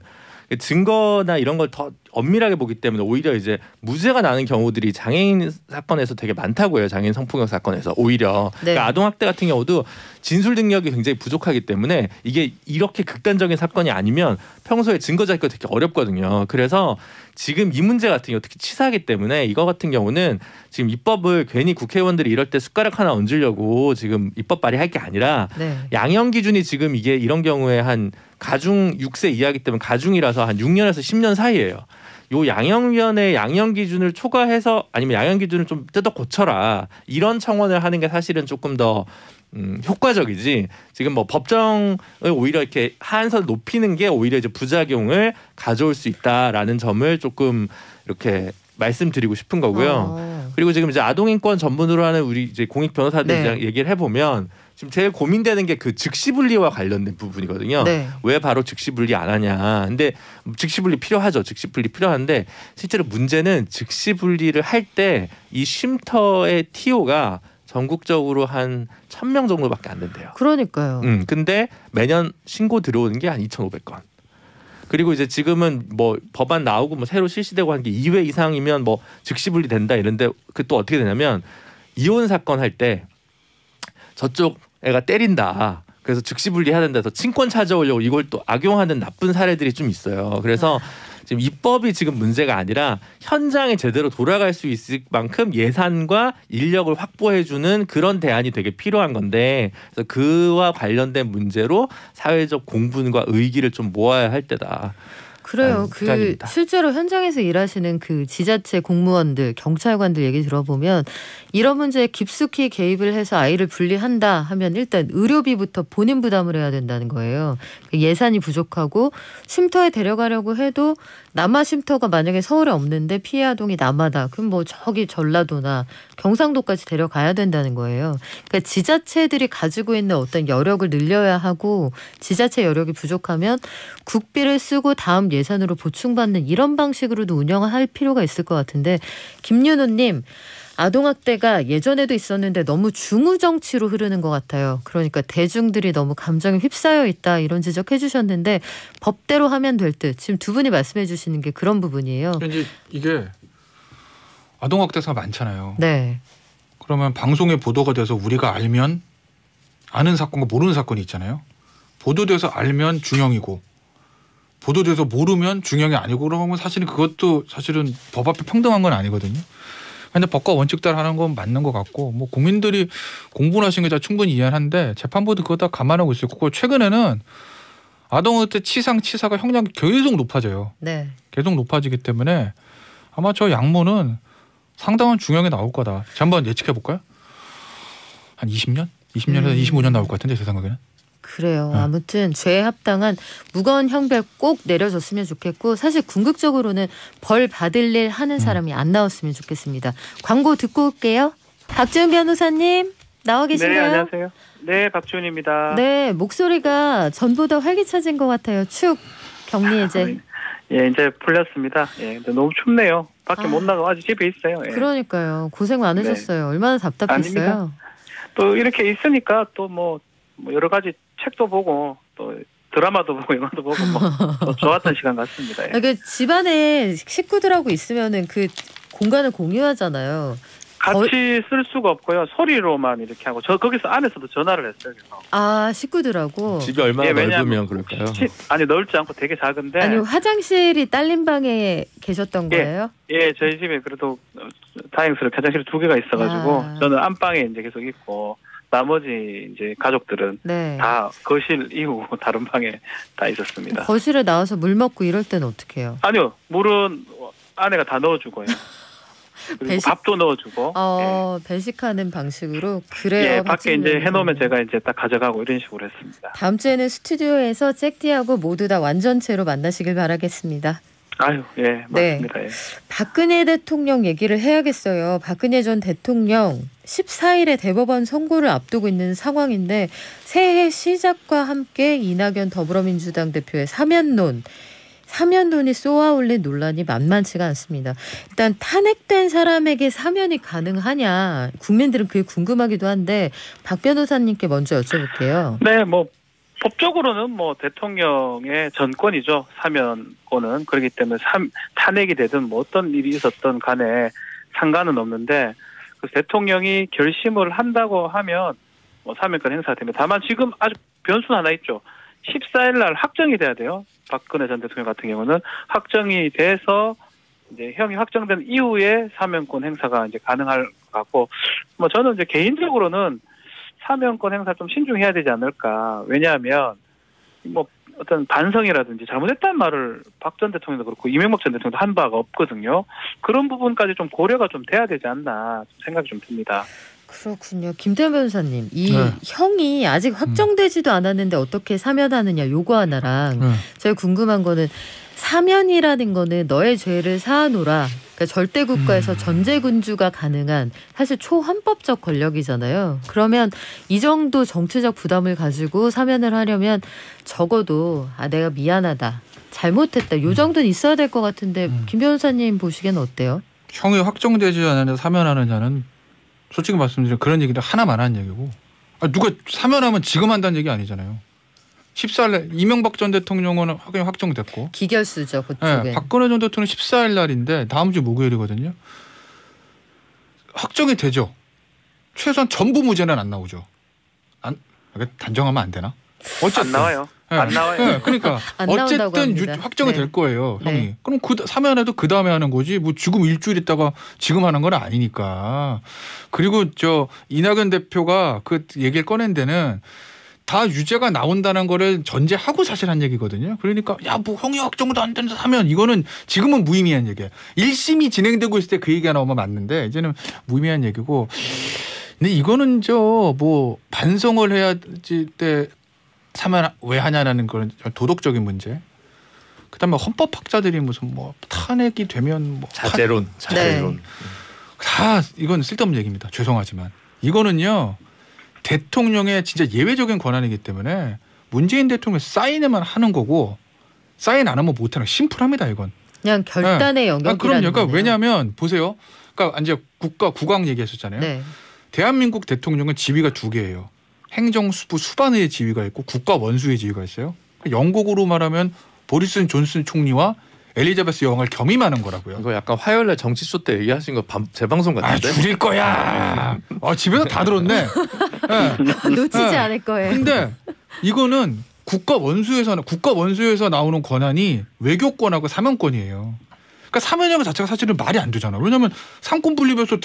증거나 이런 걸 더 엄밀하게 보기 때문에 오히려 이제 무죄가 나는 경우들이 장애인 사건에서 되게 많다고 해요. 장애인 성폭력 사건에서 오히려 네. 그러니까 아동학대 같은 경우도 진술 능력이 굉장히 부족하기 때문에 이게 이렇게 극단적인 사건이 아니면 평소에 증거 잡기가 되게 어렵거든요. 그래서 지금 이 문제 같은 경우 특히 치사하기 때문에 이거 같은 경우는 지금 입법을 괜히 국회의원들이 이럴 때 숟가락 하나 얹으려고 지금 입법 발의할 게 아니라 네. 양형 기준이 지금 이게 이런 경우에 한 가중 6세 이하기 때문에 가중이라서 한 6년에서 10년 사이예요. 요 양형위원회 양형 기준을 초과해서 아니면 양형 기준을 좀 뜯어 고쳐라 이런 청원을 하는 게 사실은 조금 더 효과적이지 지금 뭐 법정을 오히려 이렇게 하한선 높이는 게 오히려 이제 부작용을 가져올 수 있다라는 점을 조금 이렇게 말씀드리고 싶은 거고요. 그리고 지금 이제 아동인권 전문으로 하는 우리 이제 공익 변호사들이랑 네. 얘기를 해보면 지금 제일 고민되는 게 그 즉시분리와 관련된 부분이거든요. 네. 왜 바로 즉시분리 안 하냐. 근데 즉시분리 필요하죠. 즉시분리 필요한데 실제로 문제는 즉시분리를 할 때 이 쉼터의 TO가 전국적으로 한 1,000명 정도밖에 안 된대요. 그러니까요. 근데 매년 신고 들어오는 게 한 2,500건. 그리고 이제 지금은 뭐 법안 나오고 뭐 새로 실시되고 한 게 2회 이상이면 뭐 즉시분리 된다 이런데 그 또 어떻게 되냐면 이혼 사건 할 때 저쪽 애가 때린다. 그래서 즉시분리해야 된다 해서 친권 찾아오려고 이걸 또 악용하는 나쁜 사례들이 좀 있어요. 그래서 지금 입법이 지금 문제가 아니라 현장에 제대로 돌아갈 수 있을 만큼 예산과 인력을 확보해주는 그런 대안이 되게 필요한 건데 그래서 그와 관련된 문제로 사회적 공분과 의기를 좀 모아야 할 때다. 그래요. 그 생각입니다. 실제로 현장에서 일하시는 그 지자체 공무원들, 경찰관들 얘기 들어보면 이런 문제에 깊숙이 개입을 해서 아이를 분리한다 하면 일단 의료비부터 본인 부담을 해야 된다는 거예요. 예산이 부족하고 쉼터에 데려가려고 해도 남아 쉼터가 만약에 서울에 없는데 피해 아동이 남아다. 그럼 뭐 저기 전라도나 경상도까지 데려가야 된다는 거예요. 그러니까 지자체들이 가지고 있는 어떤 여력을 늘려야 하고 지자체 여력이 부족하면 국비를 쓰고 다음 예산으로 보충받는 이런 방식으로도 운영을 할 필요가 있을 것 같은데 김윤우님 아동학대가 예전에도 있었는데 너무 중후정치로 흐르는 것 같아요. 그러니까 대중들이 너무 감정에 휩싸여 있다 이런 지적해 주셨는데 법대로 하면 될 듯 지금 두 분이 말씀해 주시는 게 그런 부분이에요. 이제 이게 아동학대가 많잖아요. 네. 그러면 방송에 보도가 돼서 우리가 알면 아는 사건과 모르는 사건이 있잖아요. 보도돼서 알면 중형이고 보도돼서 모르면 중형이 아니고 그러면 사실은 그것도 사실은 법 앞에 평등한 건 아니거든요. 근데 법과 원칙 따라 하는 건 맞는 것 같고 뭐 국민들이 공분하신 게 다 충분히 이해하는데 재판부도 그거 다 감안하고 있을 거고 최근에는 아동학대 치사가 형량이 계속 높아져요. 네. 계속 높아지기 때문에 아마 저 양모는 상당한 중형이 나올 거다. 자, 한번 예측해 볼까요? 한 20년? 20년에서 25년 나올 것 같은데 제 생각에는. 그래요. 아무튼 죄에 합당한 무거운 형벌 꼭 내려줬으면 좋겠고 사실 궁극적으로는 벌 받을 일 하는 사람이 안 나왔으면 좋겠습니다. 광고 듣고 올게요. 박지훈 변호사님 나와 계신가요? 네, 안녕하세요. 네, 박지훈입니다. 네, 목소리가 전보다 활기차진 것 같아요. 축 격리 이제. 예, 이제 풀렸습니다. 예, 근데 너무 춥네요. 밖에 못 나가고 아직 집에 있어요. 예. 그러니까요. 고생 많으셨어요. 얼마나 답답했어요. 아닙니다. 또 이렇게 있으니까 또 뭐 여러 가지 책도 보고 또 드라마도 보고 영화도 보고 뭐 좋았던 시간 같습니다. 예. 그 집안에 식구들하고 있으면은 그 공간을 공유하잖아요. 같이 쓸 수가 없고요. 소리로만 이렇게 하고 저 거기서 안에서도 전화를 했어요. 그래서. 아 식구들하고. 집이 얼마나 예, 왜냐하면 넓으면 그럴까요? 아니 넓지 않고 되게 작은데. 아니 화장실이 딸린 방에 계셨던 예. 거예요? 예, 저희 집에 그래도 다행스럽게 화장실이 2개가 있어가지고 저는 안방에 이제 계속 있고 나머지 이제 가족들은 네. 다 거실 이후 다른 방에 다 있었습니다. 거실에 나와서 물 먹고 이럴 때는 어떻게 해요? 아니요, 물은 아내가 다 넣어주고요. 그리고 배식? 밥도 넣어주고. 배식하는 방식으로 예, 그래요. 예 밖에 이제 박지훈 해놓으면 변호사님. 제가 이제 딱 가져가고 이런 식으로 했습니다. 다음 주에는 스튜디오에서 잭디하고 모두 다 완전체로 만나시길 바라겠습니다. 아유, 예, 맞습니다. 예. 박근혜 대통령 얘기를 해야겠어요. 박근혜 전 대통령 14일에 대법원 선고를 앞두고 있는 상황인데 새해 시작과 함께 이낙연 더불어민주당 대표의 사면론이 쏘아올린 논란이 만만치가 않습니다. 일단 탄핵된 사람에게 사면이 가능하냐 국민들은 그게 궁금하기도 한데 박 변호사님께 먼저 여쭤볼게요. 네, 뭐 법적으로는 뭐 대통령의 전권이죠. 사면권은. 그렇기 때문에 탄핵이 되든 뭐 어떤 일이 있었든 간에 상관은 없는데 그 대통령이 결심을 한다고 하면 뭐 사면권 행사됩니다. 다만 지금 아주 변수 하나 있죠. 14일 날 확정이 돼야 돼요. 박근혜 전 대통령 같은 경우는 확정이 돼서 이제 형이 확정된 이후에 사면권 행사가 이제 가능할 것 같고, 뭐 저는 이제 개인적으로는 사면권 행사 좀 신중해야 되지 않을까. 왜냐하면 뭐 어떤 반성이라든지 잘못했다는 말을 박 전 대통령도 그렇고 이명박 전 대통령도 한 바가 없거든요. 그런 부분까지 좀 고려가 좀 돼야 되지 않나 생각이 좀 듭니다. 그렇군요. 김태현 변호사님, 이 네. 형이 아직 확정되지도 않았는데 어떻게 사면하느냐 요거 하나랑 제가 궁금한 거는 사면이라는 거는 너의 죄를 사하노라. 그러니까 절대 국가에서 전제 군주가 가능한 사실 초헌법적 권력이잖아요. 그러면 이 정도 정치적 부담을 가지고 사면을 하려면 적어도 내가 미안하다. 잘못했다. 요 정도는 있어야 될 것 같은데 김 변호사님 보시기에는 어때요? 형이 확정되지 않았는데 사면하느냐는 솔직히 말씀드리면 그런 얘기를 하나만 하는 얘기고, 누가 사면하면 지금 한다는 얘기 아니잖아요. 14일날 이명박 전 대통령은 확정됐고 기결수죠 그쪽에. 네, 박근혜 전 대통령 14일 날인데 다음 주 목요일이거든요. 확정이 되죠. 최소한 전부 무죄는 안 나오죠. 단정하면 안 되나? 어쨌든 안 나와요. 네. 안 나와요. 네, 그러니까 안 나온다고 어쨌든 합니다. 확정이 네. 될 거예요, 형이. 네. 그럼 사면해도 그 다음에 하는 거지. 뭐 지금 일주일 있다가 지금 하는 건 아니니까. 그리고 이낙연 대표가 그 얘기를 꺼낸 데는 다 유죄가 나온다는 거를 전제하고 사실 한 얘기거든요. 그러니까 뭐 형이 확정도 안 된다 하면 이거는 지금은 무의미한 얘기예요. 1심이 진행되고 있을 때 그 얘기가 나오면 맞는데 이제는 무의미한 얘기고. 근데 이거는 뭐 반성을 해야지 때 사면 왜 하냐라는 그런 도덕적인 문제. 그다음에 헌법학자들이 무슨 뭐 탄핵이 되면 뭐 자제론. 다 이건 쓸데없는 얘기입니다. 죄송하지만 이거는요. 대통령의 진짜 예외적인 권한이기 때문에 문재인 대통령 사인에만 하는 거고 사인 안 하면 못하는 거 심플합니다. 이건. 그냥 결단의 영역이라는 그럼요. 그러니까 거네요. 왜냐하면 보세요. 그러니까 이제 국왕 얘기했었잖아요. 네. 대한민국 대통령은 지위가 두 개예요. 행정수부 수반의 지위가 있고 국가 원수의 지위가 있어요. 영국으로 말하면 보리스 존슨 총리와 엘리자베스 여왕을 겸임하는 거라고요. 이거 약간 화요일날 정치쇼 때 얘기하신 거 재방송 같은데? 줄일 거야. 집에서 다 들었네. 네. 놓치지 않을 거예요. 근데 이거는 국가 원수에서 나오는 권한이 외교권하고 사면권이에요. 그러니까 사면이라는 자체가 사실은 말이 안 되잖아. 왜냐하면 상권 분립에서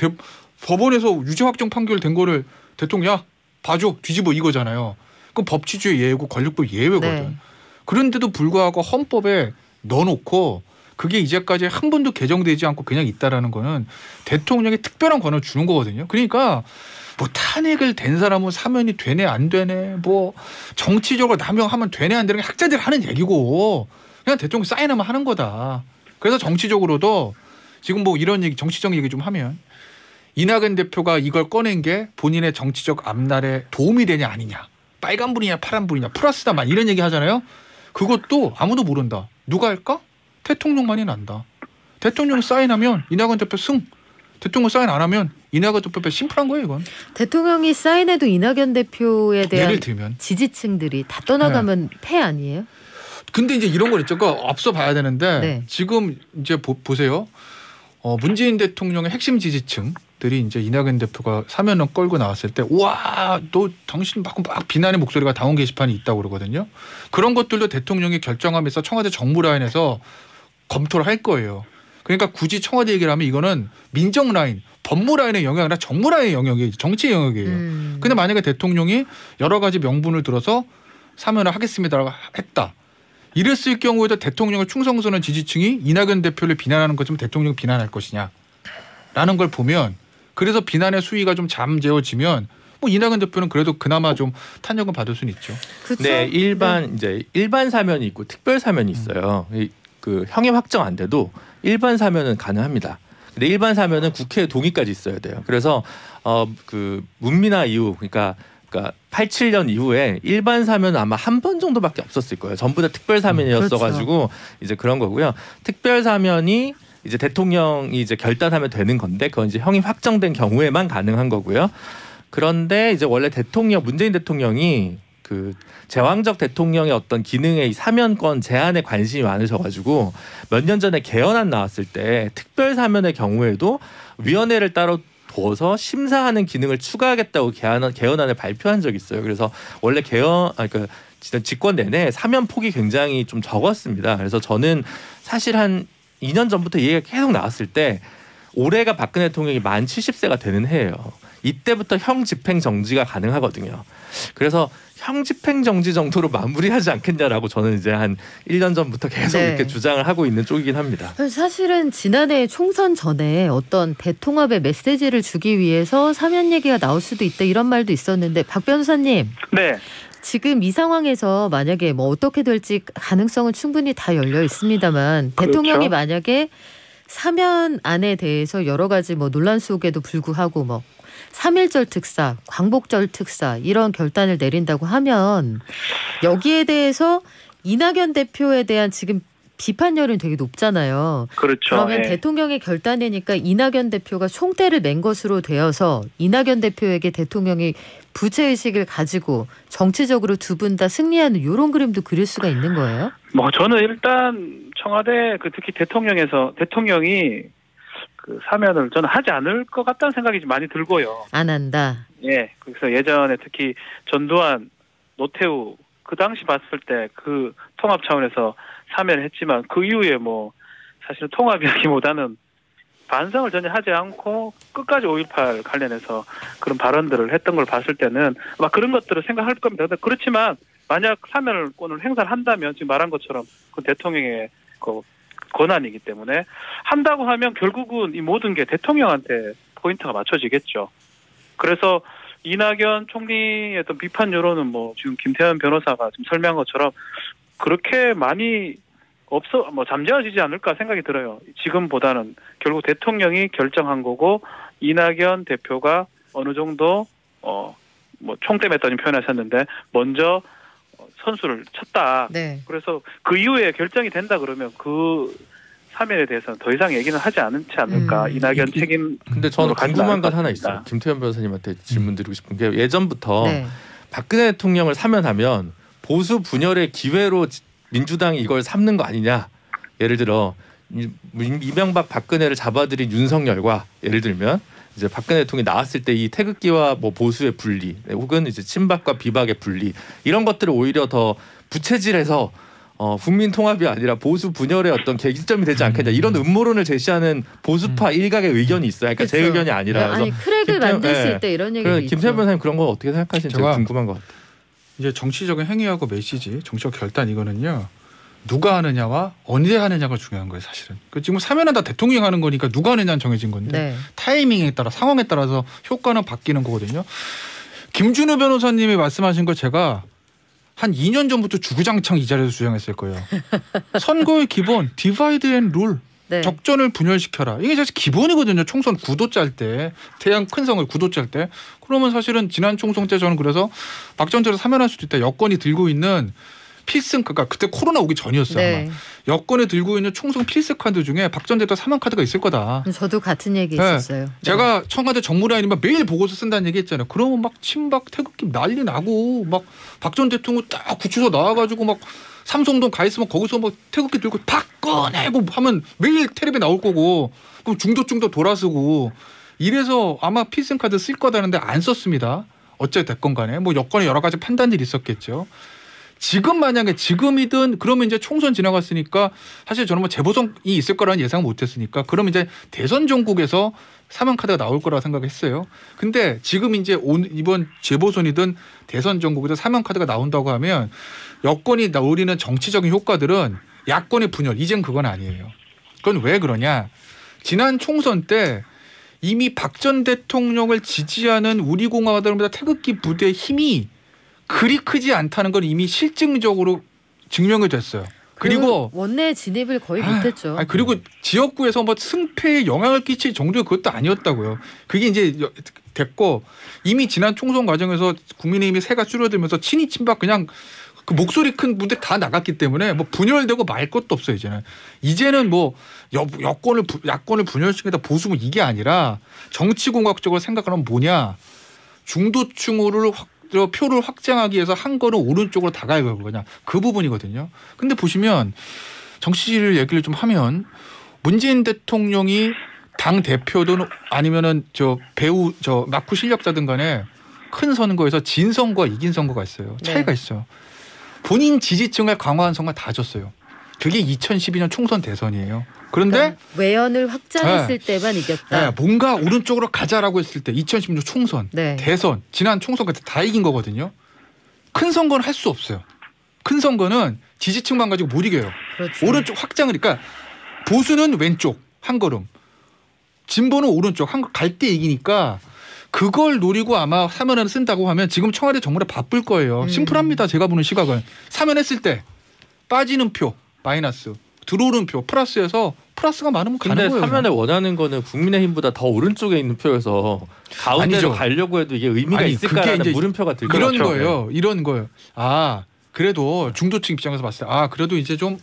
법원에서 유죄 확정 판결된 거를 대통령 봐줘 뒤집어 이거잖아요. 그럼 법치주의 예외고 권력법 예외거든. 네. 그런데도 불구하고 헌법에 넣어놓고 그게 이제까지 한 번도 개정되지 않고 그냥 있다라는 거는 대통령이 특별한 권한을 주는 거거든요. 그러니까 뭐 탄핵을 된 사람은 사면이 되네 안 되네 뭐 정치적으로 남용하면 되네 안 되네 학자들이 하는 얘기고 그냥 대통령 사인하면 하는 거다. 그래서 정치적으로도 지금 뭐 이런 얘기 정치적 얘기 좀 하면 이낙연 대표가 이걸 꺼낸 게 본인의 정치적 앞날에 도움이 되냐 아니냐 빨간불이냐 파란불이냐 플러스다만 이런 얘기 하잖아요. 그것도 아무도 모른다. 누가 할까? 대통령만이 난다. 대통령 사인하면 이낙연 대표 승. 대통령 사인 안 하면 이낙연 대표 심플한 거예요 이건. 대통령이 사인해도 이낙연 대표에 대한 예를 들면. 지지층들이 다 떠나가면 패 아니에요? 근데 이제 이런 거 있죠. 그러니까 앞서 봐야 되는데 네. 지금 이제 보세요. 문재인 대통령의 핵심 지지층들이 이제 이낙연 대표가 사면을 끌고 나왔을 때 와, 너 당신 막 비난의 목소리가 당원 게시판이 있다고 그러거든요. 그런 것들도 대통령이 결정하면서 청와대 정무 라인에서 검토를 할 거예요. 그러니까 굳이 청와대 얘기를 하면 이거는 민정 라인, 법무 라인의 영역이 아니라 정무 라인의 영역이에요. 정치 영역이에요. 근데 만약에 대통령이 여러 가지 명분을 들어서 사면을 하겠습니다라고 했다. 이랬을 경우에도 대통령을 충성스러운 지지층이 이낙연 대표를 비난하는 것처럼 대통령을 비난할 것이냐 라는 걸 보면 그래서 비난의 수위가 좀 잠재워지면 뭐 이낙연 대표는 그래도 그나마 좀 탄력은 받을 수는 있죠. 그렇죠. 네, 일반 사면이 있고 특별 사면이 있어요. 그 형이 확정 안 돼도 일반 사면은 가능합니다. 근데 일반 사면은 국회 동의까지 있어야 돼요. 그래서 그 문민화 이후 그러니까 87년 이후에 일반 사면은 아마 한 번 정도밖에 없었을 거예요. 전부 다 특별 사면이었어가지고 이제 그런 거고요. 특별 사면이 이제 대통령이 이제 결단하면 되는 건데 그건 이제 형이 확정된 경우에만 가능한 거고요. 그런데 이제 원래 문재인 대통령이 그 제왕적 대통령의 어떤 기능의 사면권 제한에 관심이 많으셔가지고 몇 년 전에 개헌안 나왔을 때 특별 사면의 경우에도 위원회를 따로 둬서 심사하는 기능을 추가하겠다고 개헌안을 발표한 적이 있어요. 그래서 원래 집권 내내 사면 폭이 굉장히 좀 적었습니다. 그래서 저는 사실 한 2년 전부터 얘기가 계속 나왔을 때 올해가 박근혜 대통령이 만 70세가 되는 해예요. 이때부터 형 집행 정지가 가능하거든요. 그래서 형 집행 정지 정도로 마무리하지 않겠냐라고 저는 이제 한 1년 전부터 계속 네. 이렇게 주장을 하고 있는 쪽이긴 합니다. 사실은 지난해 총선 전에 어떤 대통합의 메시지를 주기 위해서 사면 얘기가 나올 수도 있다 이런 말도 있었는데 박 변호사님. 네. 지금 이 상황에서 만약에 뭐 어떻게 될지 가능성은 충분히 다 열려 있습니다만 그렇죠. 대통령이 만약에 사면안에 대해서 여러 가지 뭐 논란 속에도 불구하고 뭐 3.1절 특사, 광복절 특사 이런 결단을 내린다고 하면 여기에 대해서 이낙연 대표에 대한 지금 비판열은 되게 높잖아요. 그렇죠. 그러면 예. 대통령의 결단이니까 이낙연 대표가 총대를 맨 것으로 되어서 이낙연 대표에게 대통령이 부채의식을 가지고 정치적으로 두 분 다 승리하는 이런 그림도 그릴 수가 있는 거예요? 뭐 저는 일단 청와대 특히 대통령이 그 사면을 저는 하지 않을 것 같다는 생각이 좀 많이 들고요. 안 한다. 예. 그래서 예전에 특히 전두환, 노태우 그 당시 봤을 때 그 통합 차원에서 사면을 했지만 그 이후에 뭐 사실은 통합이라기보다는 반성을 전혀 하지 않고 끝까지 5.18 관련해서 그런 발언들을 했던 걸 봤을 때는 아마 그런 것들을 생각할 겁니다. 그렇지만 만약 사면권을 행사를 한다면 지금 말한 것처럼 그 대통령의 그 권한이기 때문에 한다고 하면 결국은 이 모든 게 대통령한테 포인트가 맞춰지겠죠. 그래서 이낙연 총리의 어떤 비판 여론은 뭐 지금 김태현 변호사가 지금 설명한 것처럼 그렇게 많이 잠재워지지 않을까 생각이 들어요. 지금보다는 결국 대통령이 결정한 거고 이낙연 대표가 어느 정도 뭐 총대 맸다는 표현하셨는데 먼저 선수를 쳤다. 네. 그래서 그 이후에 결정이 된다 그러면 그 사면에 대해서는 더 이상 얘기는 하지 않을까. 이낙연 책임. 근데 저는 궁금한 건 하나 있어요. 김태현 변호사님한테 질문 드리고 싶은 게 예전부터 네. 박근혜 대통령을 사면하면 보수 분열의 기회로 민주당이 이걸 삼는 거 아니냐. 예를 들어 이명박 박근혜를 잡아들인 윤석열과 예를 들면 이제 박근혜 대통령이 나왔을 때 이 태극기와 뭐 보수의 분리 혹은 이제 친박과 비박의 분리 이런 것들을 오히려 더 부채질해서 국민 통합이 아니라 보수 분열의 어떤 계기점이 되지 않겠냐 이런 음모론을 제시하는 보수파 일각의 의견이 있어요. 그러니까 제 의견이 아니라. 아니 크랙을 만드실 때 이런 얘기도 있죠. 김태현 변호사님 그런 거 어떻게 생각하시는지 궁금한 것 같아요. 이제 정치적인 행위하고 메시지, 정치적 결단 이거는요. 누가 하느냐와 언제 하느냐가 중요한 거예요, 사실은. 지금 사면은 다 대통령이 하는 거니까 누가 하느냐는 정해진 건데 네. 타이밍에 따라 상황에 따라서 효과는 바뀌는 거거든요. 김준우 변호사님이 말씀하신 거 제가 한 2년 전부터 주구장창 이 자리에서 주장했을 거예요. 선거의 기본 디바이드 앤 룰. 네. 적전을 분열시켜라. 이게 사실 기본이거든요. 총선 구도 짤 때. 태양 큰 선거 구도 짤 때. 그러면 사실은 지난 총선 때 저는 그래서 박 전 대통령 사면할 수도 있다. 여권이 들고 있는 필승 그러니까 그때 코로나 오기 전이었어요. 네. 아마. 여권에 들고 있는 총선 필승 카드 중에 박 전 대통령 사면 카드가 있을 거다. 저도 같은 얘기 네. 있었어요. 네. 제가 청와대 정무라인이면 매일 보고서 쓴다는 얘기 했잖아요. 그러면 막 친박 태극기 난리 나고 막 박 전 대통령 딱 구치소 나와가지고 막 삼성동 가 있으면 거기서 막 태극기 들고 팍 꺼내고 하면 매일 텔레비에 나올 거고 그럼 중도 돌아서고 이래서 아마 필승 카드 쓸 거다는데 안 썼습니다. 어째 됐건 간에 뭐 여건에 여러 가지 판단들이 있었겠죠. 지금 만약에 지금이든 그러면 이제 총선 지나갔으니까 사실 저는 뭐 재보선이 있을 거라는 예상 못했으니까 그러면 이제 대선 전국에서 사면 카드가 나올 거라고 생각했어요. 근데 지금 이제 이번 재보선이든 대선 전국에서 사면 카드가 나온다고 하면 여권이 노리는 정치적인 효과들은 야권의 분열 이젠 그건 아니에요. 그건 왜 그러냐? 지난 총선 때 이미 박 전 대통령을 지지하는 우리 공화당보다 태극기 부대의 힘이 그리 크지 않다는 건 이미 실증적으로 증명이 됐어요. 그리고 원내 진입을 거의 못했죠. 그리고 지역구에서 뭐 승패에 영향을 끼칠 정도의 그것도 아니었다고요. 그게 이제 됐고 이미 지난 총선 과정에서 국민의힘이 세가 줄어들면서 친이 친박 그냥 그 목소리 큰 분들 다 나갔기 때문에 뭐 분열되고 말 것도 없어요. 이제는 뭐 야권을 분열시키다 보수면 이게 아니라 정치공학적으로 생각하면 뭐냐 중도층으로 표를 확장하기 위해서 한 걸음 오른쪽으로 다가야 거냐 그 부분이거든요. 근데 보시면 정치를 얘기를 좀 하면 문재인 대통령이 당 대표든 아니면은 배우 막후 실력자든 간에 큰 선거에서 진 선거와 이긴 선거가 있어요. 차이가 있어요. 본인 지지층을 강화한 선거 다 졌어요. 그게 2012년 총선 대선이에요. 그런데 그러니까 외연을 확장했을 때만 이겼다. 뭔가 오른쪽으로 가자라고 했을 때 2016년 총선, 대선, 지난 총선 같은 다 이긴 거거든요. 큰 선거는 할 수 없어요. 큰 선거는 지지층만 가지고 못 이겨요. 그렇죠. 오른쪽 확장을 그러니까 보수는 왼쪽 한 걸음, 진보는 오른쪽 한 갈 때 이기니까 그걸 노리고 아마 사면을 쓴다고 하면 지금 청와대 정말에 바쁠 거예요. 심플합니다. 제가 보는 시각은. 사면했을 때 빠지는 표 마이너스 들어오는 표 플러스여서 플러스가 많으면 가는 거예요. 근데 사면에 원하는 거는 국민의힘보다 더 오른쪽에 있는 표여서 가운데로 가려고 해도 이게 의미가 있을까라는 물음표가 들죠. 이런 거예요. 그래도 중도층 입장에서 봤을 때 그래도 이제 좀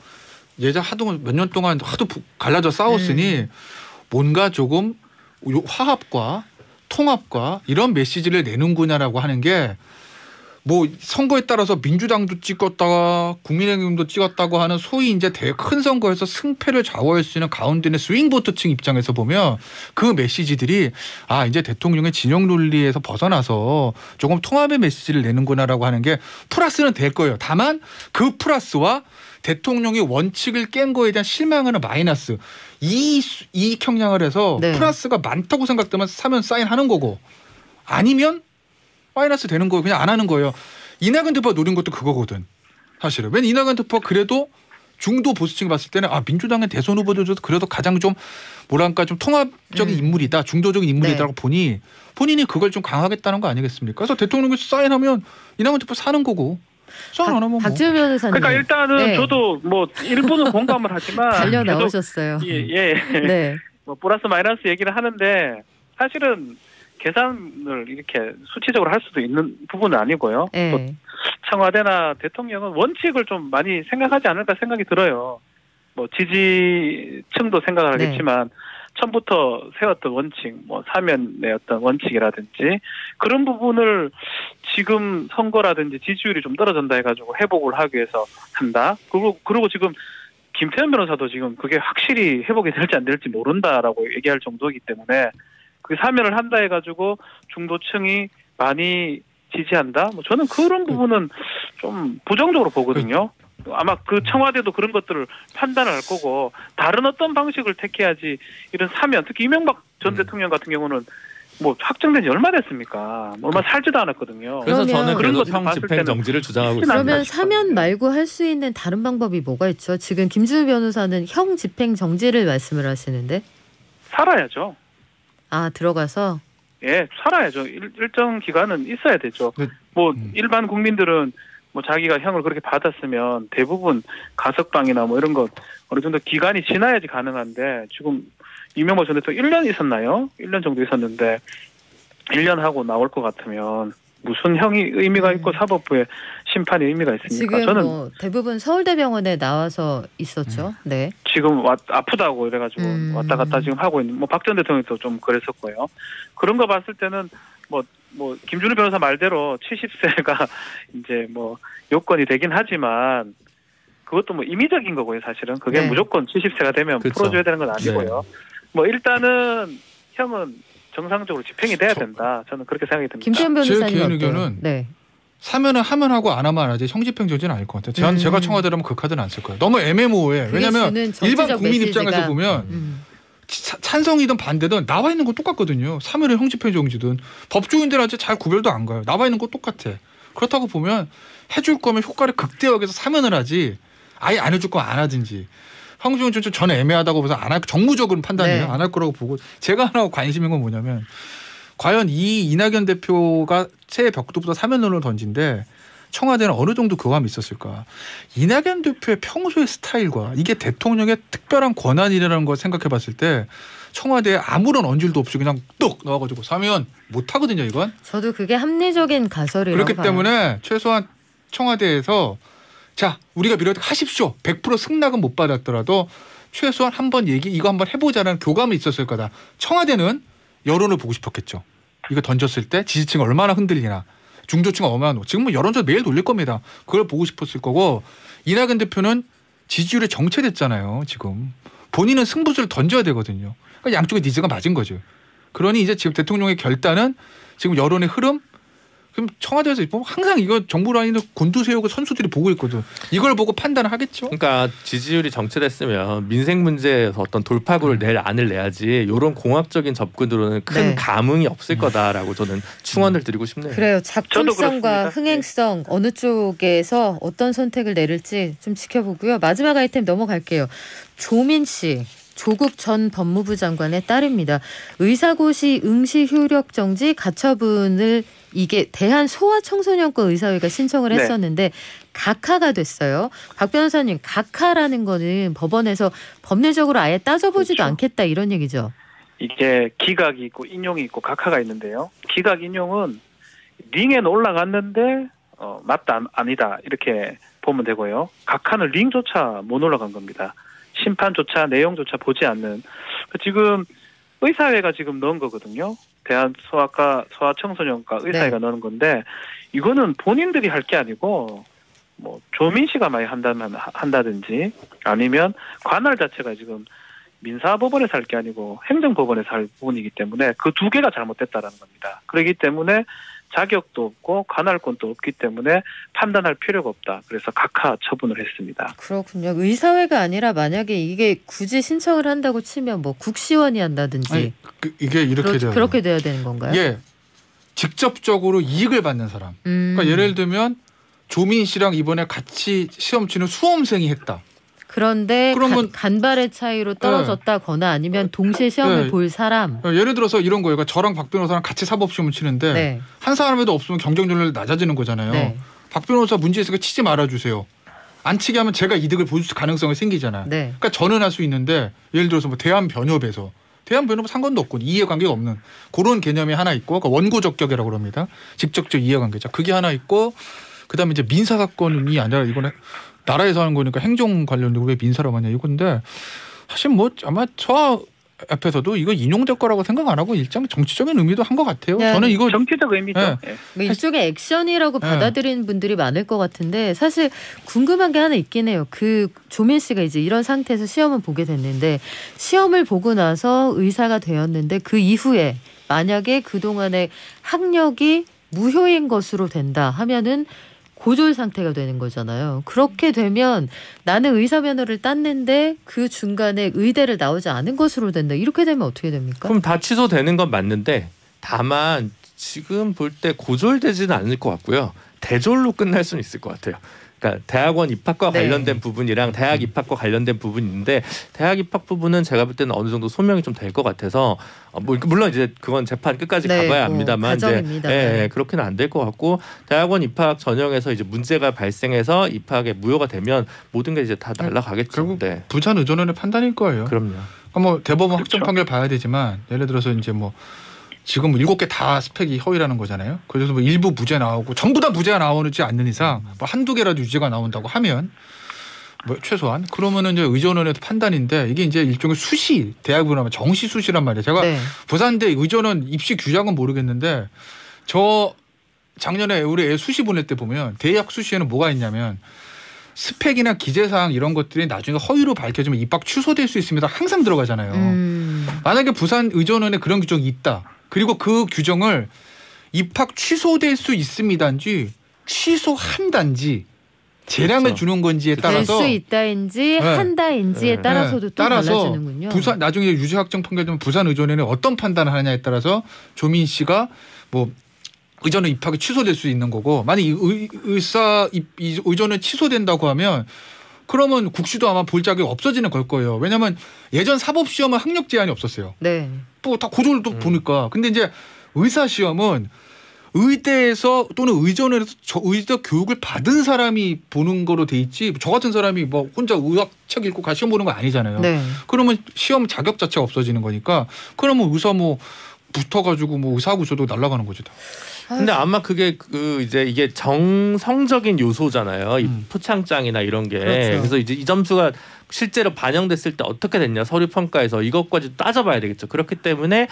예전 몇 년 동안 하도 갈라져 싸웠으니 뭔가 조금 화합과 통합과 이런 메시지를 내는구나라고 하는 게 뭐 선거에 따라서 민주당도 찍었다가 국민의힘도 찍었다고 하는 소위 이제 큰 선거에서 승패를 좌우할 수 있는 가운데 있는 스윙보트층 입장에서 보면 그 메시지들이 이제 대통령의 진영 논리에서 벗어나서 조금 통합의 메시지를 내는구나라고 하는 게 플러스는 될 거예요. 다만 그 플러스와 대통령이 원칙을 깬 거에 대한 실망하는 마이너스 이익 형량을 해서 플러스가 많다고 생각되면 사면 사인하는 거고 아니면 마이너스 되는 거예요. 그냥 안 하는 거예요. 이낙연 대표가 노린 것도 그거거든. 사실은. 왜냐면 이낙연 대표가 그래도 중도 보수층이 봤을 때는 민주당의 대선 후보들 중에서 그래도 가장 좀 뭐랄까 좀 통합적인 인물이다. 중도적인 인물이다라고 보니 본인이 그걸 좀 강하겠다는 거 아니겠습니까? 그래서 대통령이 사인하면 이낙연 대표 사는 거고. 사인 안 하면 박지원 변호사님. 그러니까 일단은 저도 뭐 일부는 공감을 하지만 달려 나오셨어요. 네. 뭐 플러스 마이너스 얘기를 하는데 사실은 계산을 이렇게 수치적으로 할 수도 있는 부분은 아니고요. 또 청와대나 대통령은 원칙을 좀 많이 생각하지 않을까 생각이 들어요. 뭐 지지층도 생각을 하겠지만 처음부터 세웠던 원칙, 뭐 사면의 어떤 원칙이라든지 그런 부분을 지금 선거라든지 지지율이 좀 떨어진다 해가지고 회복을 하기 위해서 한다. 그리고 지금 김태현 변호사도 지금 그게 확실히 회복이 될지 안 될지 모른다라고 얘기할 정도이기 때문에 그 사면을 한다 해가지고 중도층이 많이 지지한다. 뭐 저는 그런 부분은 좀 부정적으로 보거든요. 아마 그 청와대도 그런 것들을 판단을 할 거고 다른 어떤 방식을 택해야지 이런 사면 특히 이명박 전 대통령 같은 경우는 뭐 확정된 지 얼마 됐습니까? 얼마 살지도 않았거든요. 그래서 저는 그런 그래도 형 집행 정지를 주장하고 있습니다. 그러면 사면 말고 할 수 있는 다른 방법이 뭐가 있죠? 지금 김준우 변호사는 형 집행 정지를 말씀을 하시는데 살아야죠. 들어가서? 예, 살아야죠. 일정 기간은 있어야 되죠. 뭐 일반 국민들은 뭐 자기가 형을 그렇게 받았으면 대부분 가석방이나 뭐 이런 것 어느 정도 기간이 지나야지 가능한데 지금 이명박 전 대통령 1년 있었나요? 1년 정도 있었는데 1년 하고 나올 것 같으면 무슨 형이 의미가 있고 사법부의 심판이 의미가 있습니까? 지금 저는 뭐 대부분 서울대병원에 나와서 있었죠. 네. 지금 아프다고 이래가지고 왔다 갔다 지금 하고 있는 뭐 박 전 대통령도 좀 그랬었고요. 그런 거 봤을 때는 뭐 김준우 변호사 말대로 70세가 이제 뭐 요건이 되긴 하지만 그것도 뭐 임의적인 거고요. 사실은 그게 무조건 70세가 되면 풀어줘야 되는 건 아니고요. 뭐 일단은 형은 정상적으로 집행이 돼야 된다. 저는 그렇게 생각이 듭니다. 김태현 변호사님 제 개인 의견은 사면은 하면 하고 안 하면 안 하지 형집행 정지는 아닐 것 같아요. 제가 청와대라면 그 카드는 안 쓸 거예요. 너무 애매모호해. 왜냐하면 일반 국민 입장에서 보면 찬성이든 반대든 나와 있는 거 똑같거든요. 사면은 형집행 정지든 법조인들한테 잘 구별도 안 가요. 나와 있는 거 똑같아. 그렇다고 보면 해줄 거면 효과를 극대화해서 사면을 하지 아예 안 해줄 거 안 하든지. 형집행 정지 저는 애매하다고 봐서 안 할 정무적으로는 판단이에요. 안 할 거라고 보고 제가 하나 관심인 건 뭐냐면 과연 이 이낙연 대표가 새해 벽두부터 사면론을 던진데 청와대는 어느 정도 교감이 있었을까? 이낙연 대표의 평소의 스타일과 이게 대통령의 특별한 권한이라는 걸 생각해 봤을 때 청와대에 아무런 언질도 없이 그냥 뚝 넣어가지고 사면 못하거든요, 이건. 저도 그게 합리적인 가설이라고 그렇기 봐요. 때문에 최소한 청와대에서 자, 우리가 하십시오. 100% 승낙은 못 받았더라도 최소한 한번 이거 한번 해보자는 교감이 있었을 거다. 청와대는 여론을 보고 싶었겠죠. 이거 던졌을 때 지지층이 얼마나 흔들리나. 중도층은 얼마나 지금 뭐 여론조사 매일 돌릴 겁니다. 그걸 보고 싶었을 거고 이낙연 대표는 지지율이 정체됐잖아요. 지금. 본인은 승부수를 던져야 되거든요. 그러니까 양쪽의 니즈가 맞은 거죠. 그러니 이제 지금 대통령의 결단은 지금 여론의 흐름 그럼 청와대에서 항상 이거 정부 라인을 곤두세우고 선수들이 보고 있거든. 이걸 보고 판단을 하겠죠. 그러니까 지지율이 정체됐으면 민생 문제에서 어떤 돌파구를 낼 안을 내야지 이런 공학적인 접근으로는 큰 네. 감흥이 없을 거다라고 저는 충원을 드리고 싶네요. 그래요. 저도 작품성과 그렇습니다. 흥행성 어느 쪽에서 어떤 선택을 내릴지 좀 지켜보고요. 마지막 아이템 넘어갈게요. 조민 씨. 조국 전 법무부 장관의 딸입니다. 의사고시 응시 효력 정지 가처분을 이게 대한소아청소년권 의사회가 신청을 네. 했었는데 각하가 됐어요. 박 변호사님, 각하라는 거는 법원에서 법률적으로 아예 따져보지도 그렇죠. 않겠다 이런 얘기죠. 이게 기각이 있고 인용이 있고 각하가 있는데요. 기각 인용은 링에는 올라갔는데 맞다 아니다 이렇게 보면 되고요. 각하는 링조차 못 올라간 겁니다. 심판조차 내용조차 보지 않는 지금 의사회가 지금 넣은 거거든요. 소아청소년과 의사회가 넣은 건데 이거는 본인들이 할 게 아니고 뭐 조민 씨가 많이 한다든지 아니면 관할 자체가 지금 민사법원에서 할 게 아니고 행정법원에서 할 부분이기 때문에 그 두 개가 잘못됐다라는 겁니다. 그렇기 때문에 자격도 없고 관할권도 없기 때문에 판단할 필요가 없다. 그래서 각하 처분을 했습니다. 그렇군요. 의사회가 아니라 만약에 이게 굳이 신청을 한다고 치면 뭐 국시원이 한다든지 아니, 이게 이렇게 돼요. 그렇게 돼야 되는 건가요? 예, 직접적으로 이익을 받는 사람. 그러니까 예를 들면 조민 씨랑 이번에 같이 시험 치는 수험생이 했다. 그런데 그러면- 간발의 차이로 떨어졌다거나 아니면 동시에 시험을 네. 볼 사람. 예를 들어서 이런 거예요. 그러니까 저랑 박 변호사랑 같이 사법시험을 치는데 네. 한 사람에도 없으면 경쟁률이 낮아지는 거잖아요. 네. 박 변호사 문제 있으니까 치지 말아주세요. 안 치게 하면 제가 이득을 볼 가능성이 생기잖아요. 네. 그러니까 전환할 수 있는데 예를 들어서 뭐 대한변협에서 대한변협은 상관도 없고 이해관계가 없는 그런 개념이 하나 있고 그러니까 원고적격이라고 그럽니다. 직접적 이해관계자. 그게 하나 있고 그다음에 이제 민사사건이 아니라 이거는 나라에서 하는 거니까 행정 관련되고 왜 민사라고 하냐 이건데 사실 뭐 아마 저 앞에서도 이거 인용될 거라고 생각 안 하고 일정 정치적인 의미도 한 것 같아요. 네. 저는 이거 정치적 의미죠. 네. 예. 뭐 일종의 액션이라고 네. 받아들이는 분들이 많을 것 같은데 사실 궁금한 게 하나 있긴 해요. 그 조민 씨가 이제 이런 상태에서 시험을 보게 됐는데 시험을 보고 나서 의사가 되었는데 그 이후에 만약에 그동안의 학력이 무효인 것으로 된다 하면은 고졸 상태가 되는 거잖아요. 그렇게 되면 나는 의사 면허를 땄는데 그 중간에 의대를 나오지 않은 것으로 된다. 이렇게 되면 어떻게 됩니까? 그럼 다 취소되는 건 맞는데 다만 지금 볼 때 고졸되지는 않을 것 같고요. 대졸로 끝날 수는 있을 것 같아요. 그러니까 대학원 입학과 네. 관련된 부분이랑 대학 입학과 관련된 부분이 있는데 대학 입학 부분은 제가 볼 때는 어느 정도 소명이 좀 될 것 같아서 물론 이제 그건 재판 끝까지 네, 가봐야 뭐 합니다만 과정입니다. 예, 그렇게는 안 될 것 같고 대학원 입학 전형에서 이제 문제가 발생해서 입학에 무효가 되면 모든 게 이제 다 날아가겠죠. 결국 네. 부산 의전원의 판단일 거예요. 그럼요. 그러니까 뭐 대법원 그렇죠. 확정 판결 봐야 되지만 예를 들어서 이제 뭐 지금 7개 다 스펙이 허위라는 거잖아요. 그래서 뭐 일부 무죄 나오고 전부 다 무죄가 나오지 않는 이상 뭐 한두 개라도 유죄가 나온다고 하면 뭐 최소한 그러면은 이제 의전원의 판단인데 이게 이제 일종의 수시 대학으로 하면 정시 수시란 말이에요. 제가 네. 부산대 의전원 입시 규정은 모르겠는데 저 작년에 우리 애 수시 보낼 때 보면 대학 수시에는 뭐가 있냐면 스펙이나 기재사항 이런 것들이 나중에 허위로 밝혀지면 입학 취소될 수 있습니다. 항상 들어가잖아요. 만약에 부산 의전원에 그런 규정이 있다. 그리고 그 규정을 입학 취소될 수 있습니다인지 취소한다인지 재량을 그렇죠. 주는 건지에 될 따라서 수 있다인지 네. 한다인지에 네. 따라서도 또 따라서 달라지는군요. 부산 나중에 유죄 확정 판결되면 부산 의전원에 어떤 판단을 하느냐에 따라서 조민 씨가 뭐 의전원 입학이 취소될 수 있는 거고 만약 의사 의전원 취소된다고 하면 그러면 국시도 아마 볼 자격이 없어지는 걸 거예요. 왜냐하면 예전 사법 시험은 학력 제한이 없었어요. 네. 뭐 다 고졸도 보니까. 근데 이제 의사 시험은 의대에서 또는 의전에서 저 의대 교육을 받은 사람이 보는 거로 돼 있지 저 같은 사람이 뭐 혼자 의학책 읽고 시험 보는 거 아니잖아요. 네. 그러면 시험 자격 자체가 없어지는 거니까 그러면 의사 뭐 붙어가지고 뭐 의사고시도 날아가는 거죠. 다. 근데 아마 그게 그 이제 이게 정성적인 요소잖아요. 이 표창장이나 이런 게. 그렇죠. 그래서 이제 이 점수가 실제로 반영됐을 때 어떻게 됐냐 서류 평가에서 이것까지 따져봐야 되겠죠. 그렇기 때문에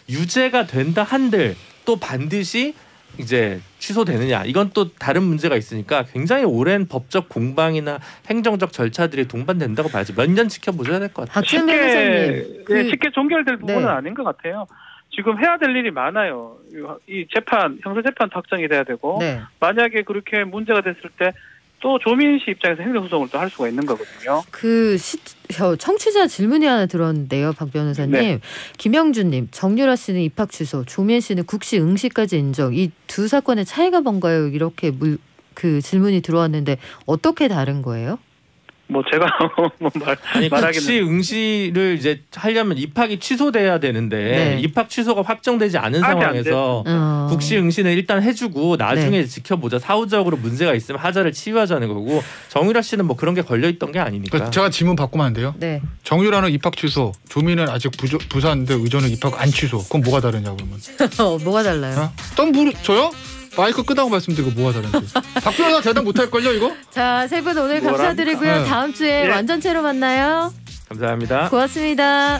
유죄가 된다 한들 또 반드시 이제 취소되느냐 이건 또 다른 문제가 있으니까 굉장히 오랜 법적 공방이나 행정적 절차들이 동반된다고 봐야죠. 몇 년 지켜보셔야 될 것 같아요. 박준 변호사님. 그- 쉽게 종결될 부분은 네. 아닌 것 같아요. 지금 해야 될 일이 많아요. 이 재판, 형사재판 확정이 돼야 되고 네. 만약에 그렇게 문제가 됐을 때 또 조민 씨 입장에서 행정소송을 또 할 수가 있는 거거든요. 청취자 질문이 하나 들어왔는데요, 박 변호사님. 네. 김영준님, 정유라 씨는 입학 취소, 조민 씨는 국시 응시까지 인정. 이 두 사건의 차이가 뭔가요? 이렇게 그 질문이 들어왔는데 어떻게 다른 거예요? 뭐 제가 뭐 아니 말하기는 국시 응시를 이제 하려면 입학이 취소돼야 되는데 네. 입학 취소가 확정되지 않은 아직 안 상황에서 국시 응시는 일단 해주고 나중에 지켜보자. 사후적으로 문제가 있으면 하자를 치유하자는 거고 정유라 씨는 뭐 그런 게 걸려 있던 게 아니니까. 그러니까 제가 질문 바꾸면 안 돼요? 네. 정유라는 입학 취소, 조민은 아직 부사인데 의전은 입학 안 취소. 그럼 뭐가 다르냐 그러면? 뭐가 달라요? 저요? 마이크 끄다고 말씀드리고 뭐가 다른지. 박 변호사 대답 못할 걸요 이거? 자, 세 분 오늘 뭐랍니까? 감사드리고요. 네. 다음 주에 예. 완전체로 만나요. 감사합니다. 고맙습니다.